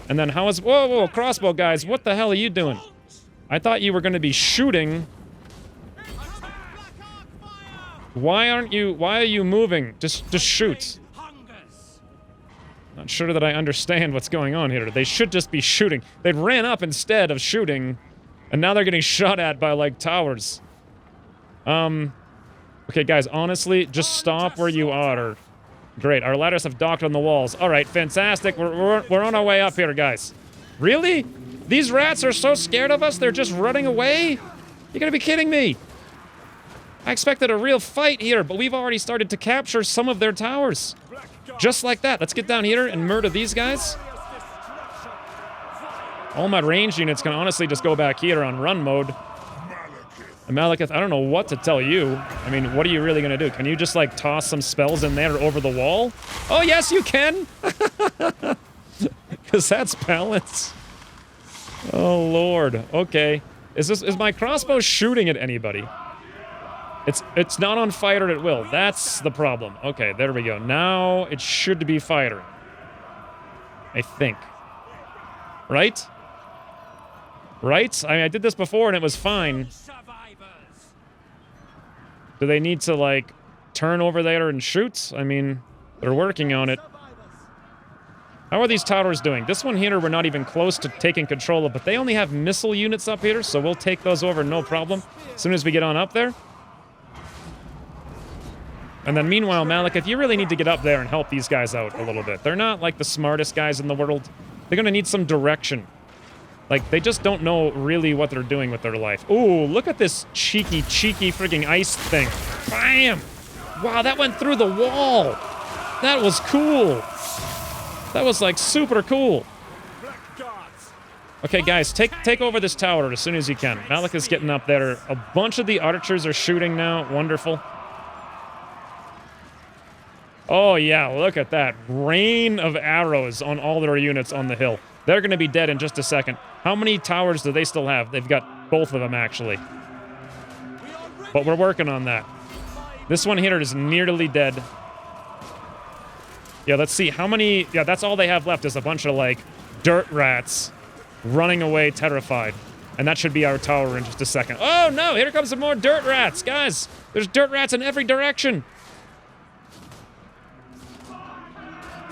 And then how is... Whoa, whoa, crossbow guys, what the hell are you doing? I thought you were going to be shooting. Why are you moving? Just shoot. Not sure that I understand what's going on here. They should just be shooting. They ran up instead of shooting, and now they're getting shot at by, like, towers. Okay, guys, honestly, just stop where you are. Great, our ladders have docked on the walls. All right, fantastic. We're on our way up here, guys. Really? These rats are so scared of us, they're just running away? You gotta be kidding me. I expected a real fight here, but we've already started to capture some of their towers. Just like that. Let's get down here and murder these guys. All my ranged units can honestly just go back here on run mode. And Malekith, I don't know what to tell you. I mean, what are you really going to do? Can you just, like, toss some spells in there over the wall? Oh, yes, you can! Because that's balance. Oh, Lord. Okay. Is my crossbow shooting at anybody? It's not on fire at will. That's the problem. Okay, there we go. Now it should be firing. I think. Right? Right? I mean, I did this before and it was fine. Do they need to, like, turn over there and shoot? I mean, they're working on it. How are these towers doing? This one here we're not even close to taking control of, but they only have missile units up here, so we'll take those over no problem as soon as we get on up there. And then meanwhile, Malekith, you really need to get up there and help these guys out a little bit. They're not, like, the smartest guys in the world. They're gonna need some direction. Like, they just don't know really what they're doing with their life. Ooh, look at this cheeky frigging ice thing. Bam! Wow, that went through the wall. That was cool. That was, like, super cool. Okay, guys, take over this tower as soon as you can. Malekith's getting up there. A bunch of the archers are shooting now. Wonderful. Oh, yeah, look at that. Rain of arrows on all their units on the hill. They're going to be dead in just a second. How many towers do they still have? They've got both of them, actually. But we're working on that. This one here is nearly dead. Yeah, let's see. How many... Yeah, that's all they have left is a bunch of, like, dirt rats running away terrified. And that should be our tower in just a second. Oh, no! Here comes some more dirt rats! Guys, there's dirt rats in every direction!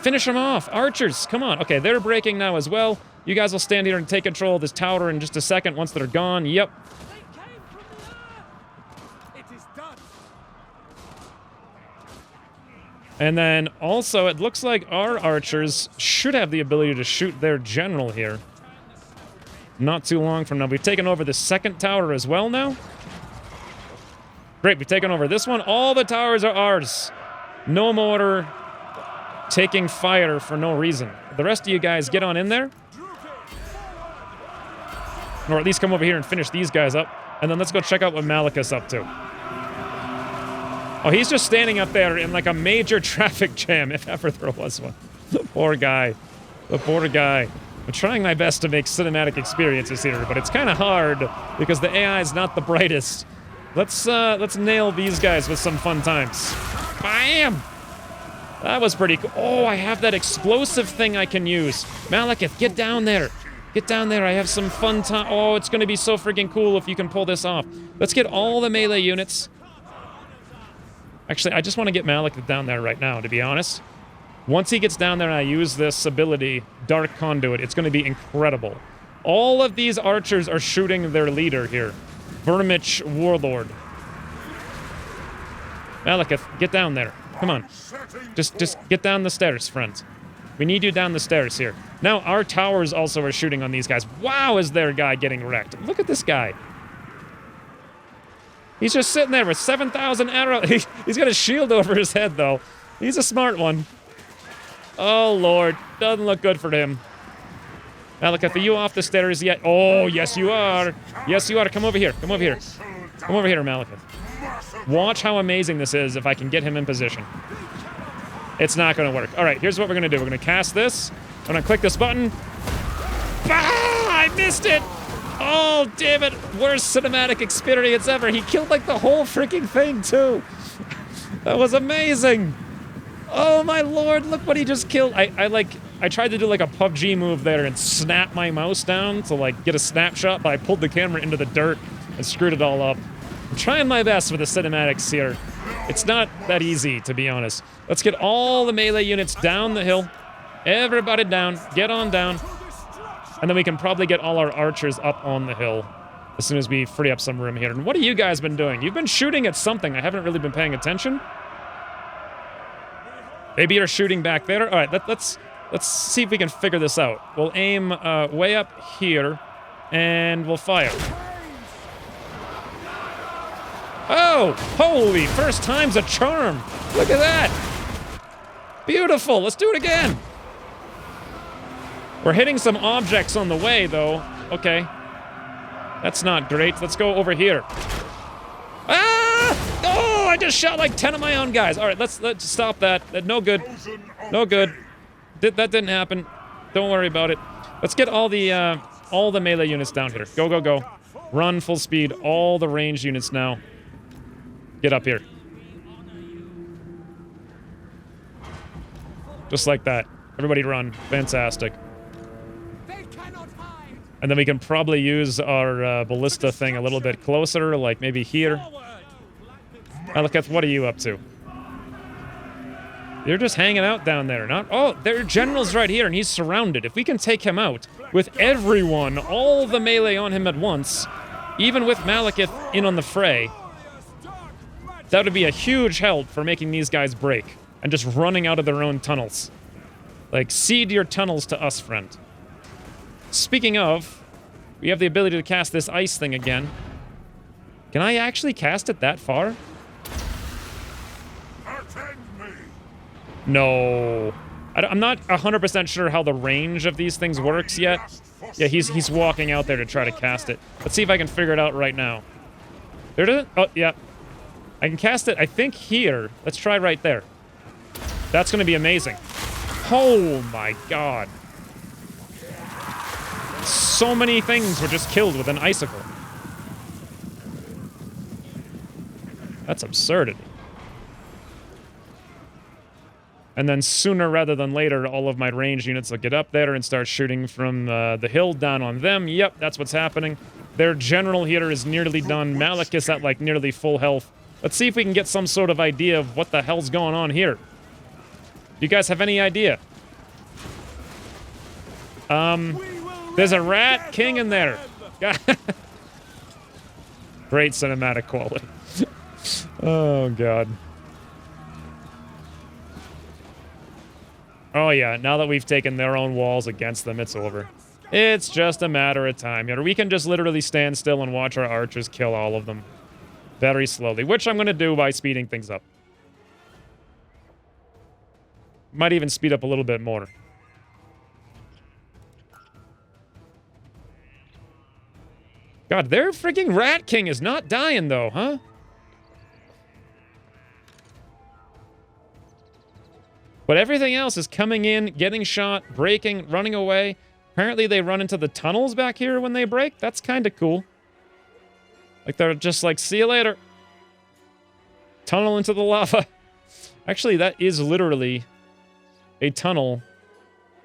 Finish them off. Archers, come on. Okay, they're breaking now as well. You guys will stand here and take control of this tower in just a second once they're gone. Yep. And then also, it looks like our archers should have the ability to shoot their general here. Not too long from now. We've taken over the second tower as well now. Great, we've taken over this one. All the towers are ours. No more taking fire for no reason. The rest of you guys get on in there. Or at least come over here and finish these guys up. And then let's go check out what Malekith's up to. Oh, he's just standing up there in like a major traffic jam, if ever there was one. The poor guy. The poor guy. I'm trying my best to make cinematic experiences here, but it's kind of hard because the AI is not the brightest. Let's nail these guys with some fun times. Bam! That was pretty cool. Oh, I have that explosive thing I can use. Malekith, get down there. Get down there. I have some fun time. Oh, it's going to be so freaking cool if you can pull this off. Let's get all the melee units. Actually, I just want to get Malekith down there right now, to be honest. Once he gets down there and I use this ability, Dark Conduit, it's going to be incredible. All of these archers are shooting their leader here. Vermich Warlord. Malekith, get down there. Come on. Just get down the stairs, friends. We need you down the stairs here. Now, our towers also are shooting on these guys. Wow, is their guy getting wrecked. Look at this guy. He's just sitting there with 7,000 arrows. He's got a shield over his head, though. He's a smart one. Oh, Lord. Doesn't look good for him. Malekith, are you off the stairs yet? Oh, yes, you are. Yes, you are. Come over here. Come over here. Come over here, Malekith. Watch how amazing this is if I can get him in position. It's not going to work. All right, here's what we're going to do. We're going to cast this. I'm going to click this button. Ah, I missed it. Oh, damn it. Worst cinematic experience ever. He killed, like, the whole freaking thing, too. That was amazing. Oh, my lord. Look what he just killed. I tried to do, like, a PUBG move there and snap my mouse down to, like, get a snapshot, but I pulled the camera into the dirt and screwed it all up. I'm trying my best with the cinematics here. It's not that easy, to be honest. Let's get all the melee units down the hill. Everybody down. Get on down. And then we can probably get all our archers up on the hill as soon as we free up some room here. And what have you guys been doing? You've been shooting at something. I haven't really been paying attention. Maybe you're shooting back there. All right, let's see if we can figure this out. We'll aim way up here, and we'll fire. Oh, holy, first time's a charm. Look at that. Beautiful, let's do it again. We're hitting some objects on the way, though. Okay. That's not great. Let's go over here. Ah! Oh, I just shot like 10 of my own guys. All right, let's stop that. No good. No good. That didn't happen. Don't worry about it. Let's get all the melee units down here. Go, go, go. Run full speed. All the ranged units now. Get up here. Just like that. Everybody run. Fantastic. And then we can probably use our ballista thing a little bit closer, like maybe here. Malekith, what are you up to? You're just hanging out down there, not? Oh, their general's right here, and he's surrounded. If we can take him out with everyone, all the melee on him at once, even with Malekith in on the fray, that would be a huge help for making these guys break and just running out of their own tunnels. Like, cede your tunnels to us, friend. Speaking of, we have the ability to cast this ice thing again. Can I actually cast it that far? No. I'm not 100% sure how the range of these things works yet. Yeah, he's walking out there to try to cast it. Let's see if I can figure it out right now. There it is. Oh, yeah. I can cast it, I think, here. Let's try right there. That's going to be amazing. Oh, my God. So many things were just killed with an icicle. That's absurdity. And then sooner rather than later, all of my ranged units will get up there and start shooting from the hill down on them. Yep, that's what's happening. Their general here is nearly done. Malekith's at, like, nearly full health. Let's see if we can get some sort of idea of what the hell's going on here. Do you guys have any idea? There's a rat king in there. Great cinematic quality. Oh, God. Oh, yeah, now that we've taken their own walls against them, it's over. It's just a matter of time. You know, we can just literally stand still and watch our archers kill all of them. Very slowly, which I'm going to do by speeding things up. Might even speed up a little bit more. God, their freaking Rat King is not dying, though, huh? But everything else is coming in, getting shot, breaking, running away. Apparently they run into the tunnels back here when they break. That's kind of cool. Like, they're just like, see you later. Tunnel into the lava. Actually, that is literally a tunnel,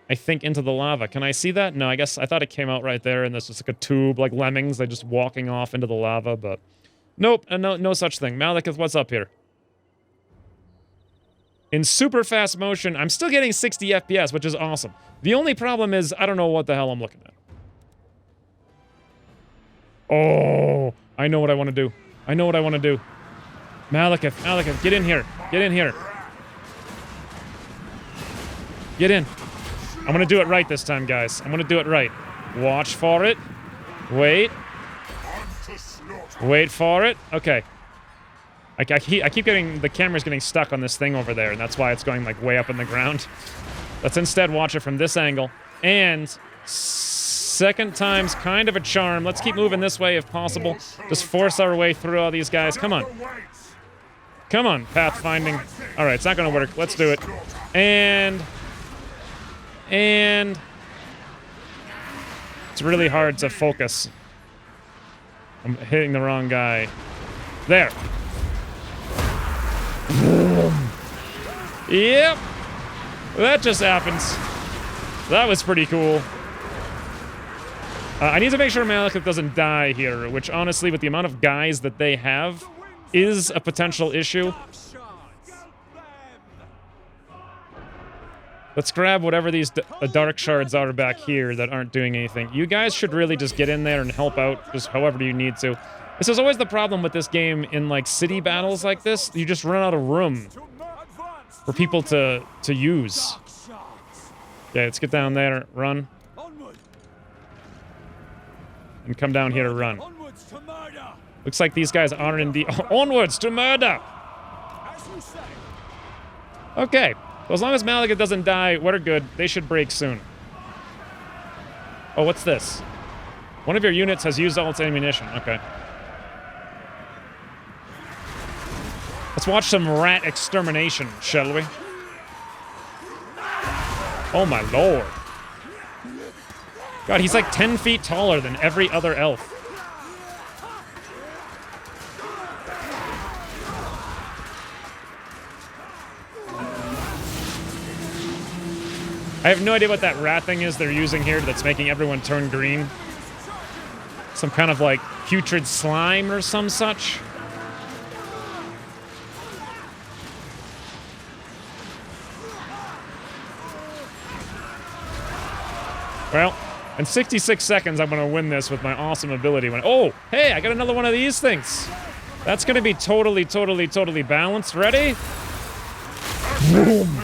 I think, into the lava. Can I see that? No, I guess I thought it came out right there, and this was like a tube, like lemmings. They're just walking off into the lava, but nope, no such thing. Malekith, what's up here? In super fast motion, I'm still getting 60 FPS, which is awesome. The only problem is I don't know what the hell I'm looking at. Oh, I know what I want to do. I know what I want to do. Malekith, get in here. Get in here. Get in. I'm going to do it right this time, guys. I'm going to do it right. Watch for it. Wait. Wait for it. Okay. I keep getting... The camera's getting stuck on this thing over there, and that's why it's going, like, way up in the ground. Let's instead watch it from this angle. And... second time's kind of a charm. Let's keep moving this way if possible. Just force our way through all these guys. Come on. Come on, pathfinding. All right, it's not going to work. Let's do it. And... It's really hard to focus. I'm hitting the wrong guy. There. Yep. That just happens. That was pretty cool. I need to make sure Malekith doesn't die here, which honestly, with the amount of guys that they have, is a potential issue. Let's grab whatever these dark shards are back here that aren't doing anything. You guys should really just get in there and help out, just however you need to. This is always the problem with this game in, like, city battles like this. You just run out of room for people to use. Okay, let's get down there, run. And come down here to run. Looks like these guys aren't indeed... Onwards to murder! Okay. So as long as Malekith doesn't die, we're good. They should break soon. Oh, what's this? One of your units has used all its ammunition. Okay. Let's watch some rat extermination, shall we? Oh my lord. God, he's like 10 feet taller than every other elf. I have no idea what that rat thing is they're using here that's making everyone turn green. Some kind of like putrid slime or some such. Well, in 66 seconds, I'm going to win this with my awesome ability. Oh, hey, I got another one of these things. That's going to be totally balanced. Ready? Boom.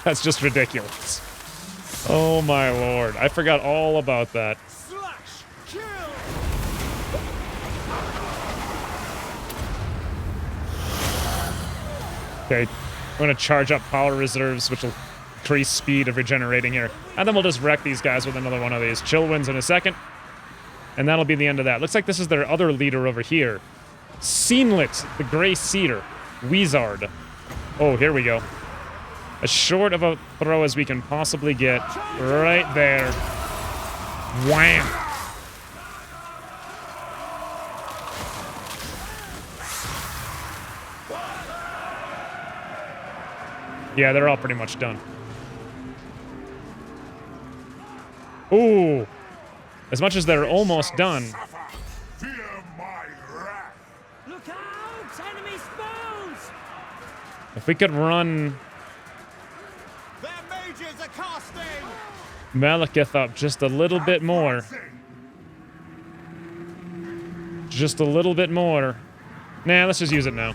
That's just ridiculous. Oh, my lord. I forgot all about that. Okay, I'm going to charge up power reserves, which will increase speed of regenerating here. And then we'll just wreck these guys with another one of these. Xwynns in a second. And that'll be the end of that. Looks like this is their other leader over here. Seenlit, the Grey Cedar. Wizard. Oh, here we go. As short of a throw as we can possibly get. Right there. Wham! Yeah, they're all pretty much done. Ooh. As much as they're almost done. Look out! Enemy spells! If we could run Their mages are casting! Malekith up just a little bit more. Just a little bit more. Nah, let's just use it now.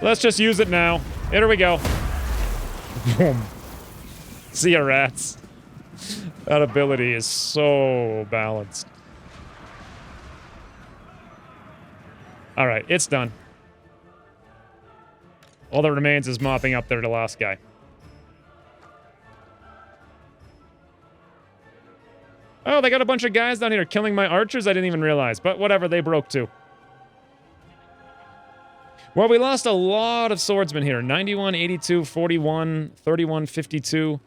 Let's just use it now. Here we go. Boom. See ya, rats. That ability is so balanced. Alright, it's done. All that remains is mopping up their last guy. Oh, they got a bunch of guys down here killing my archers? I didn't even realize. But whatever, they broke too. Well, we lost a lot of swordsmen here. 91, 82, 41, 31, 52.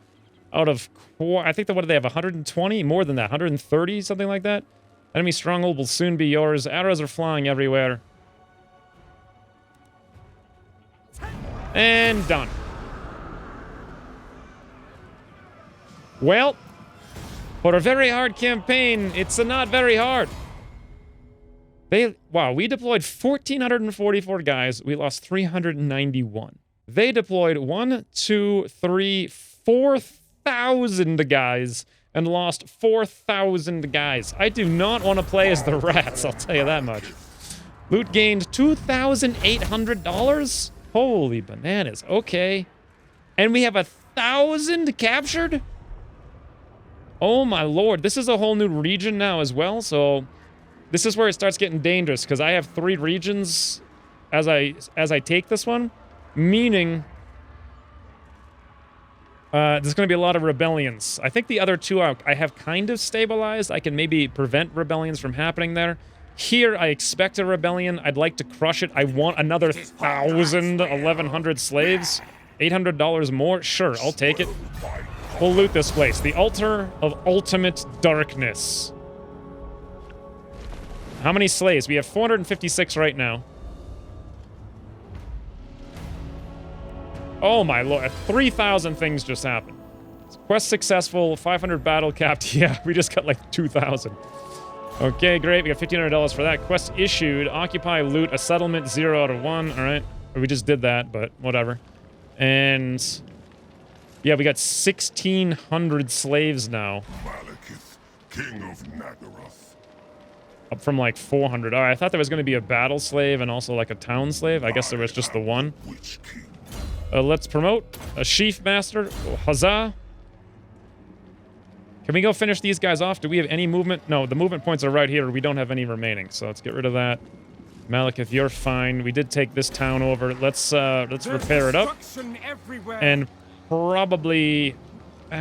Out of, I think, what do they have, 120? More than that, 130, something like that? Enemy stronghold will soon be yours. Arrows are flying everywhere. And done. Well, for a very hard campaign, it's not very hard. Wow, we deployed 1,444 guys. We lost 391. They deployed 4,000 guys and lost 4,000 guys. I do not want to play as the rats, I'll tell you that much. Loot gained $2,800? Holy bananas. Okay. And we have 1,000 captured? Oh my lord. This is a whole new region now as well, so this is where it starts getting dangerous, because I have 3 regions as I take this one, meaning there's going to be a lot of rebellions. I think the other 2 I have kind of stabilized. I can maybe prevent rebellions from happening there. Here, I expect a rebellion. I'd like to crush it. I want another 1,000, 1,100 slaves. $800 more? Sure, I'll take it. We'll loot this place. The Altar of Ultimate Darkness. How many slaves? We have 456 right now. Oh my lord, 3,000 things just happened. Quest successful, 500 battle capped. Yeah, we just got like 2,000. Okay, great. We got $1,500 for that. Quest issued. Occupy, loot, a settlement, 0 out of 1. All right. We just did that, but whatever. And yeah, we got 1,600 slaves now. Malekith, King of Nagaroth. Up from like 400. All right, I thought there was going to be a battle slave and also like a town slave. I guess there was just the one. Which king? Let's promote a Sheaf Master. Huzzah. Can we go finish these guys off? Do we have any movement? No, the movement points are right here. We don't have any remaining, so let's get rid of that. Malekith, you're fine. We did take this town over. Let's repair it up. And probably...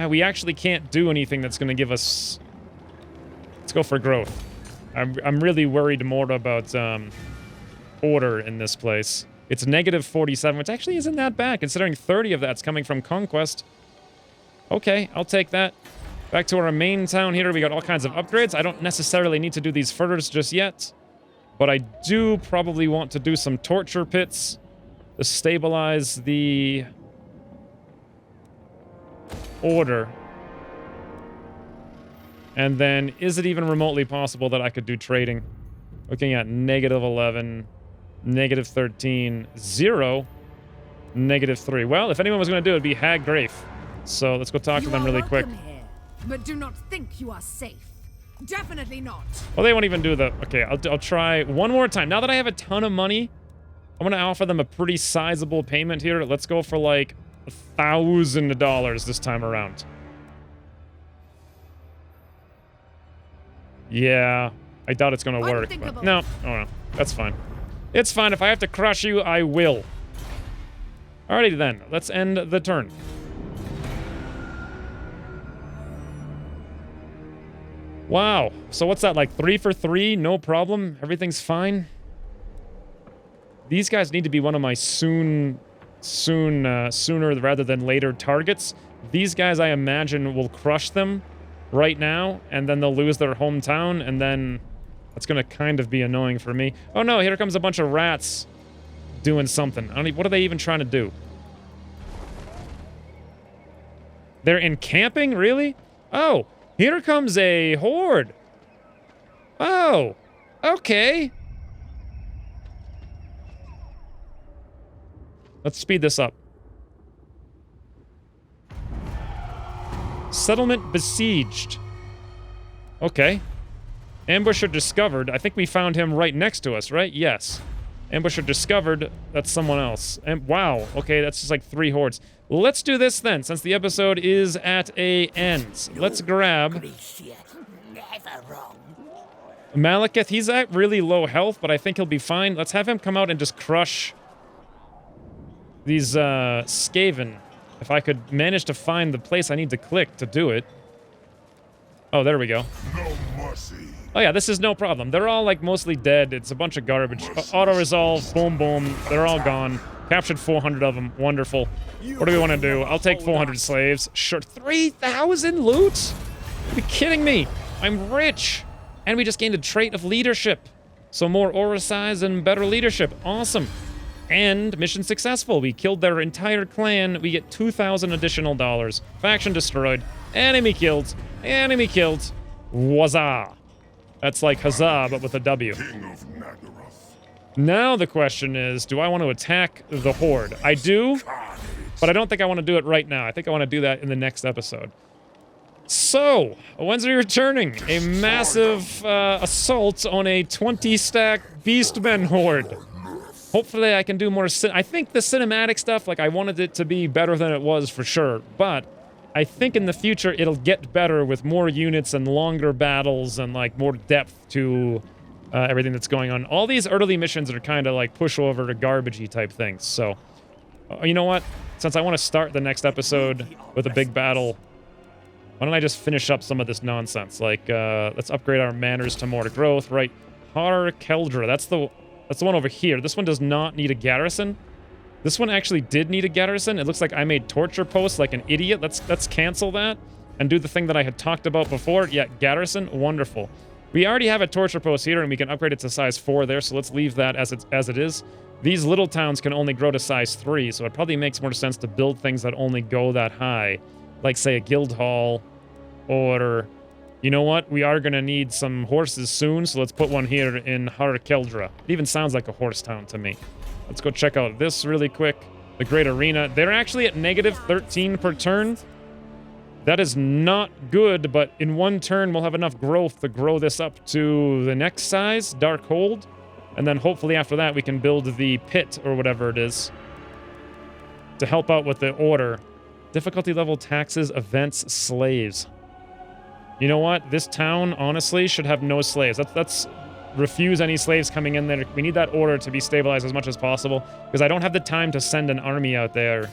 we actually can't do anything that's going to give us... Let's go for growth. I'm really worried more about order in this place. It's negative 47, which actually isn't that bad, considering 30 of that's coming from Conquest. Okay, I'll take that. Back to our main town here. We got all kinds of upgrades. I don't necessarily need to do these furthers just yet. But I do probably want to do some torture pits to stabilize the order. And then, is it even remotely possible that I could do trading? Looking at negative 11, negative 13, 0, negative 3. Well, if anyone was going to do it, it'd be Hag Grafe. So let's go talk to them really quick. Here, but do not think you are safe. Definitely not. Well, they won't even do the... Okay, I'll try one more time. Now that I have a ton of money, I'm going to offer them a pretty sizable payment here. Let's go for like $1,000 this time around. Yeah, I doubt it's going to work. But no, oh no, that's fine. It's fine. If I have to crush you, I will. Alrighty then, let's end the turn. Wow. So what's that, like 3 for 3? No problem? Everything's fine? These guys need to be one of my sooner rather than later targets. These guys, I imagine, will crush them right now, and then they'll lose their hometown, and then that's going to kind of be annoying for me. Oh no, here comes a bunch of rats doing something. What are they even trying to do? They're encamping? Really? Oh, here comes a horde. Oh, okay. Let's speed this up. Settlement besieged. Okay. Ambusher discovered. I think we found him right next to us, right? Yes. Ambusher discovered. That's someone else. And wow. Okay, that's just like 3 hordes. Let's do this then, since the episode is at a end. Let's grab Malekith. He's at really low health, but I think he'll be fine. Let's have him come out and just crush these Skaven. If I could manage to find the place I need to click to do it. Oh, there we go. No mercy. Oh yeah, this is no problem. They're all like mostly dead. It's a bunch of garbage. Auto-resolve, boom, boom. They're all gone. Captured 400 of them. Wonderful. What do we want to do? I'll take 400 slaves. Sure. 3,000 loot? Are you kidding me? I'm rich. And we just gained a trait of leadership. So more aura size and better leadership. Awesome. And mission successful. We killed their entire clan. We get 2,000 additional dollars. Faction destroyed. Enemy killed. Enemy killed. Wazah. That's like huzzah, but with a W. King of Nagaroth. Now the question is, do I want to attack the horde? I do, but I don't think I want to do it right now. I think I want to do that in the next episode. So, when's he returning? A massive assault on a 20-stack Beastmen horde. Hopefully I can do more... I think the cinematic stuff, like, I wanted it to be better than it was for sure, but I think in the future it'll get better with more units and longer battles and, like, more depth to everything that's going on. All these early missions are kind of, like, pushover to garbagey type things, so... you know what? Since I want to start the next episode with a big battle, why don't I just finish up some of this nonsense? Like, let's upgrade our manners to more growth, right? Har Keldra. That's the one over here. This one does not need a garrison. This one actually did need a garrison. It looks like I made torture posts like an idiot. Let's cancel that and do the thing that I had talked about before. Yeah, garrison. Wonderful. We already have a torture post here, and we can upgrade it to size 4 there, so let's leave that as it is. These little towns can only grow to size 3, so it probably makes more sense to build things that only go that high. Like, say, a guild hall, or... You know what? We are going to need some horses soon, so let's put one here in Har Keldra. It even sounds like a horse town to me. Let's go check out this really quick. The Great Arena. They're actually at -13 per turn. That is not good, but in one turn we'll have enough growth to grow this up to the next size, Dark Hold. And then hopefully after that we can build the pit, or whatever it is, to help out with the order. Difficulty level, taxes, events, slaves. You know what? This town, honestly, should have no slaves. Let's refuse any slaves coming in there. We need that order to be stabilized as much as possible, because I don't have the time to send an army out there.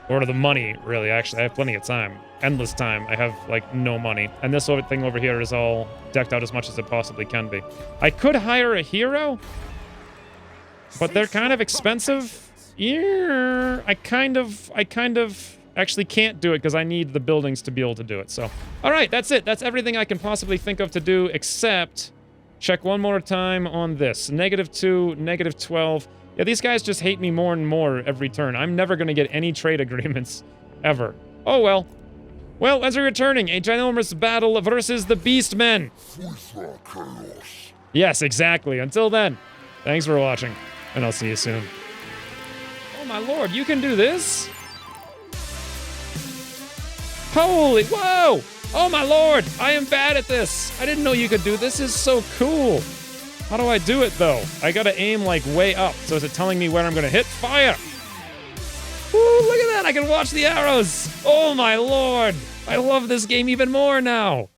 Or the money, really, actually. I have plenty of time. Endless time. I have, like, no money. And this thing over here is all decked out as much as it possibly can be. I could hire a hero, but they're kind of expensive. Yeah, I kind of actually can't do it because I need the buildings to be able to do it. So, all right, that's it. That's everything I can possibly think of to do, except check one more time on this. -2, -12. Yeah, these guys just hate me more and more every turn. I'm never going to get any trade agreements, ever. Oh, well. Well, as we're returning, a ginormous battle versus the Beastmen. Yes, exactly. Until then, thanks for watching, and I'll see you soon. Oh, my lord, you can do this? Holy, whoa! Oh my lord, I am bad at this. I didn't know you could do this. This is so cool. How do I do it though? I gotta aim like way up. So is it telling me where I'm gonna hit? Fire! Woo, look at that, I can watch the arrows. Oh my lord, I love this game even more now.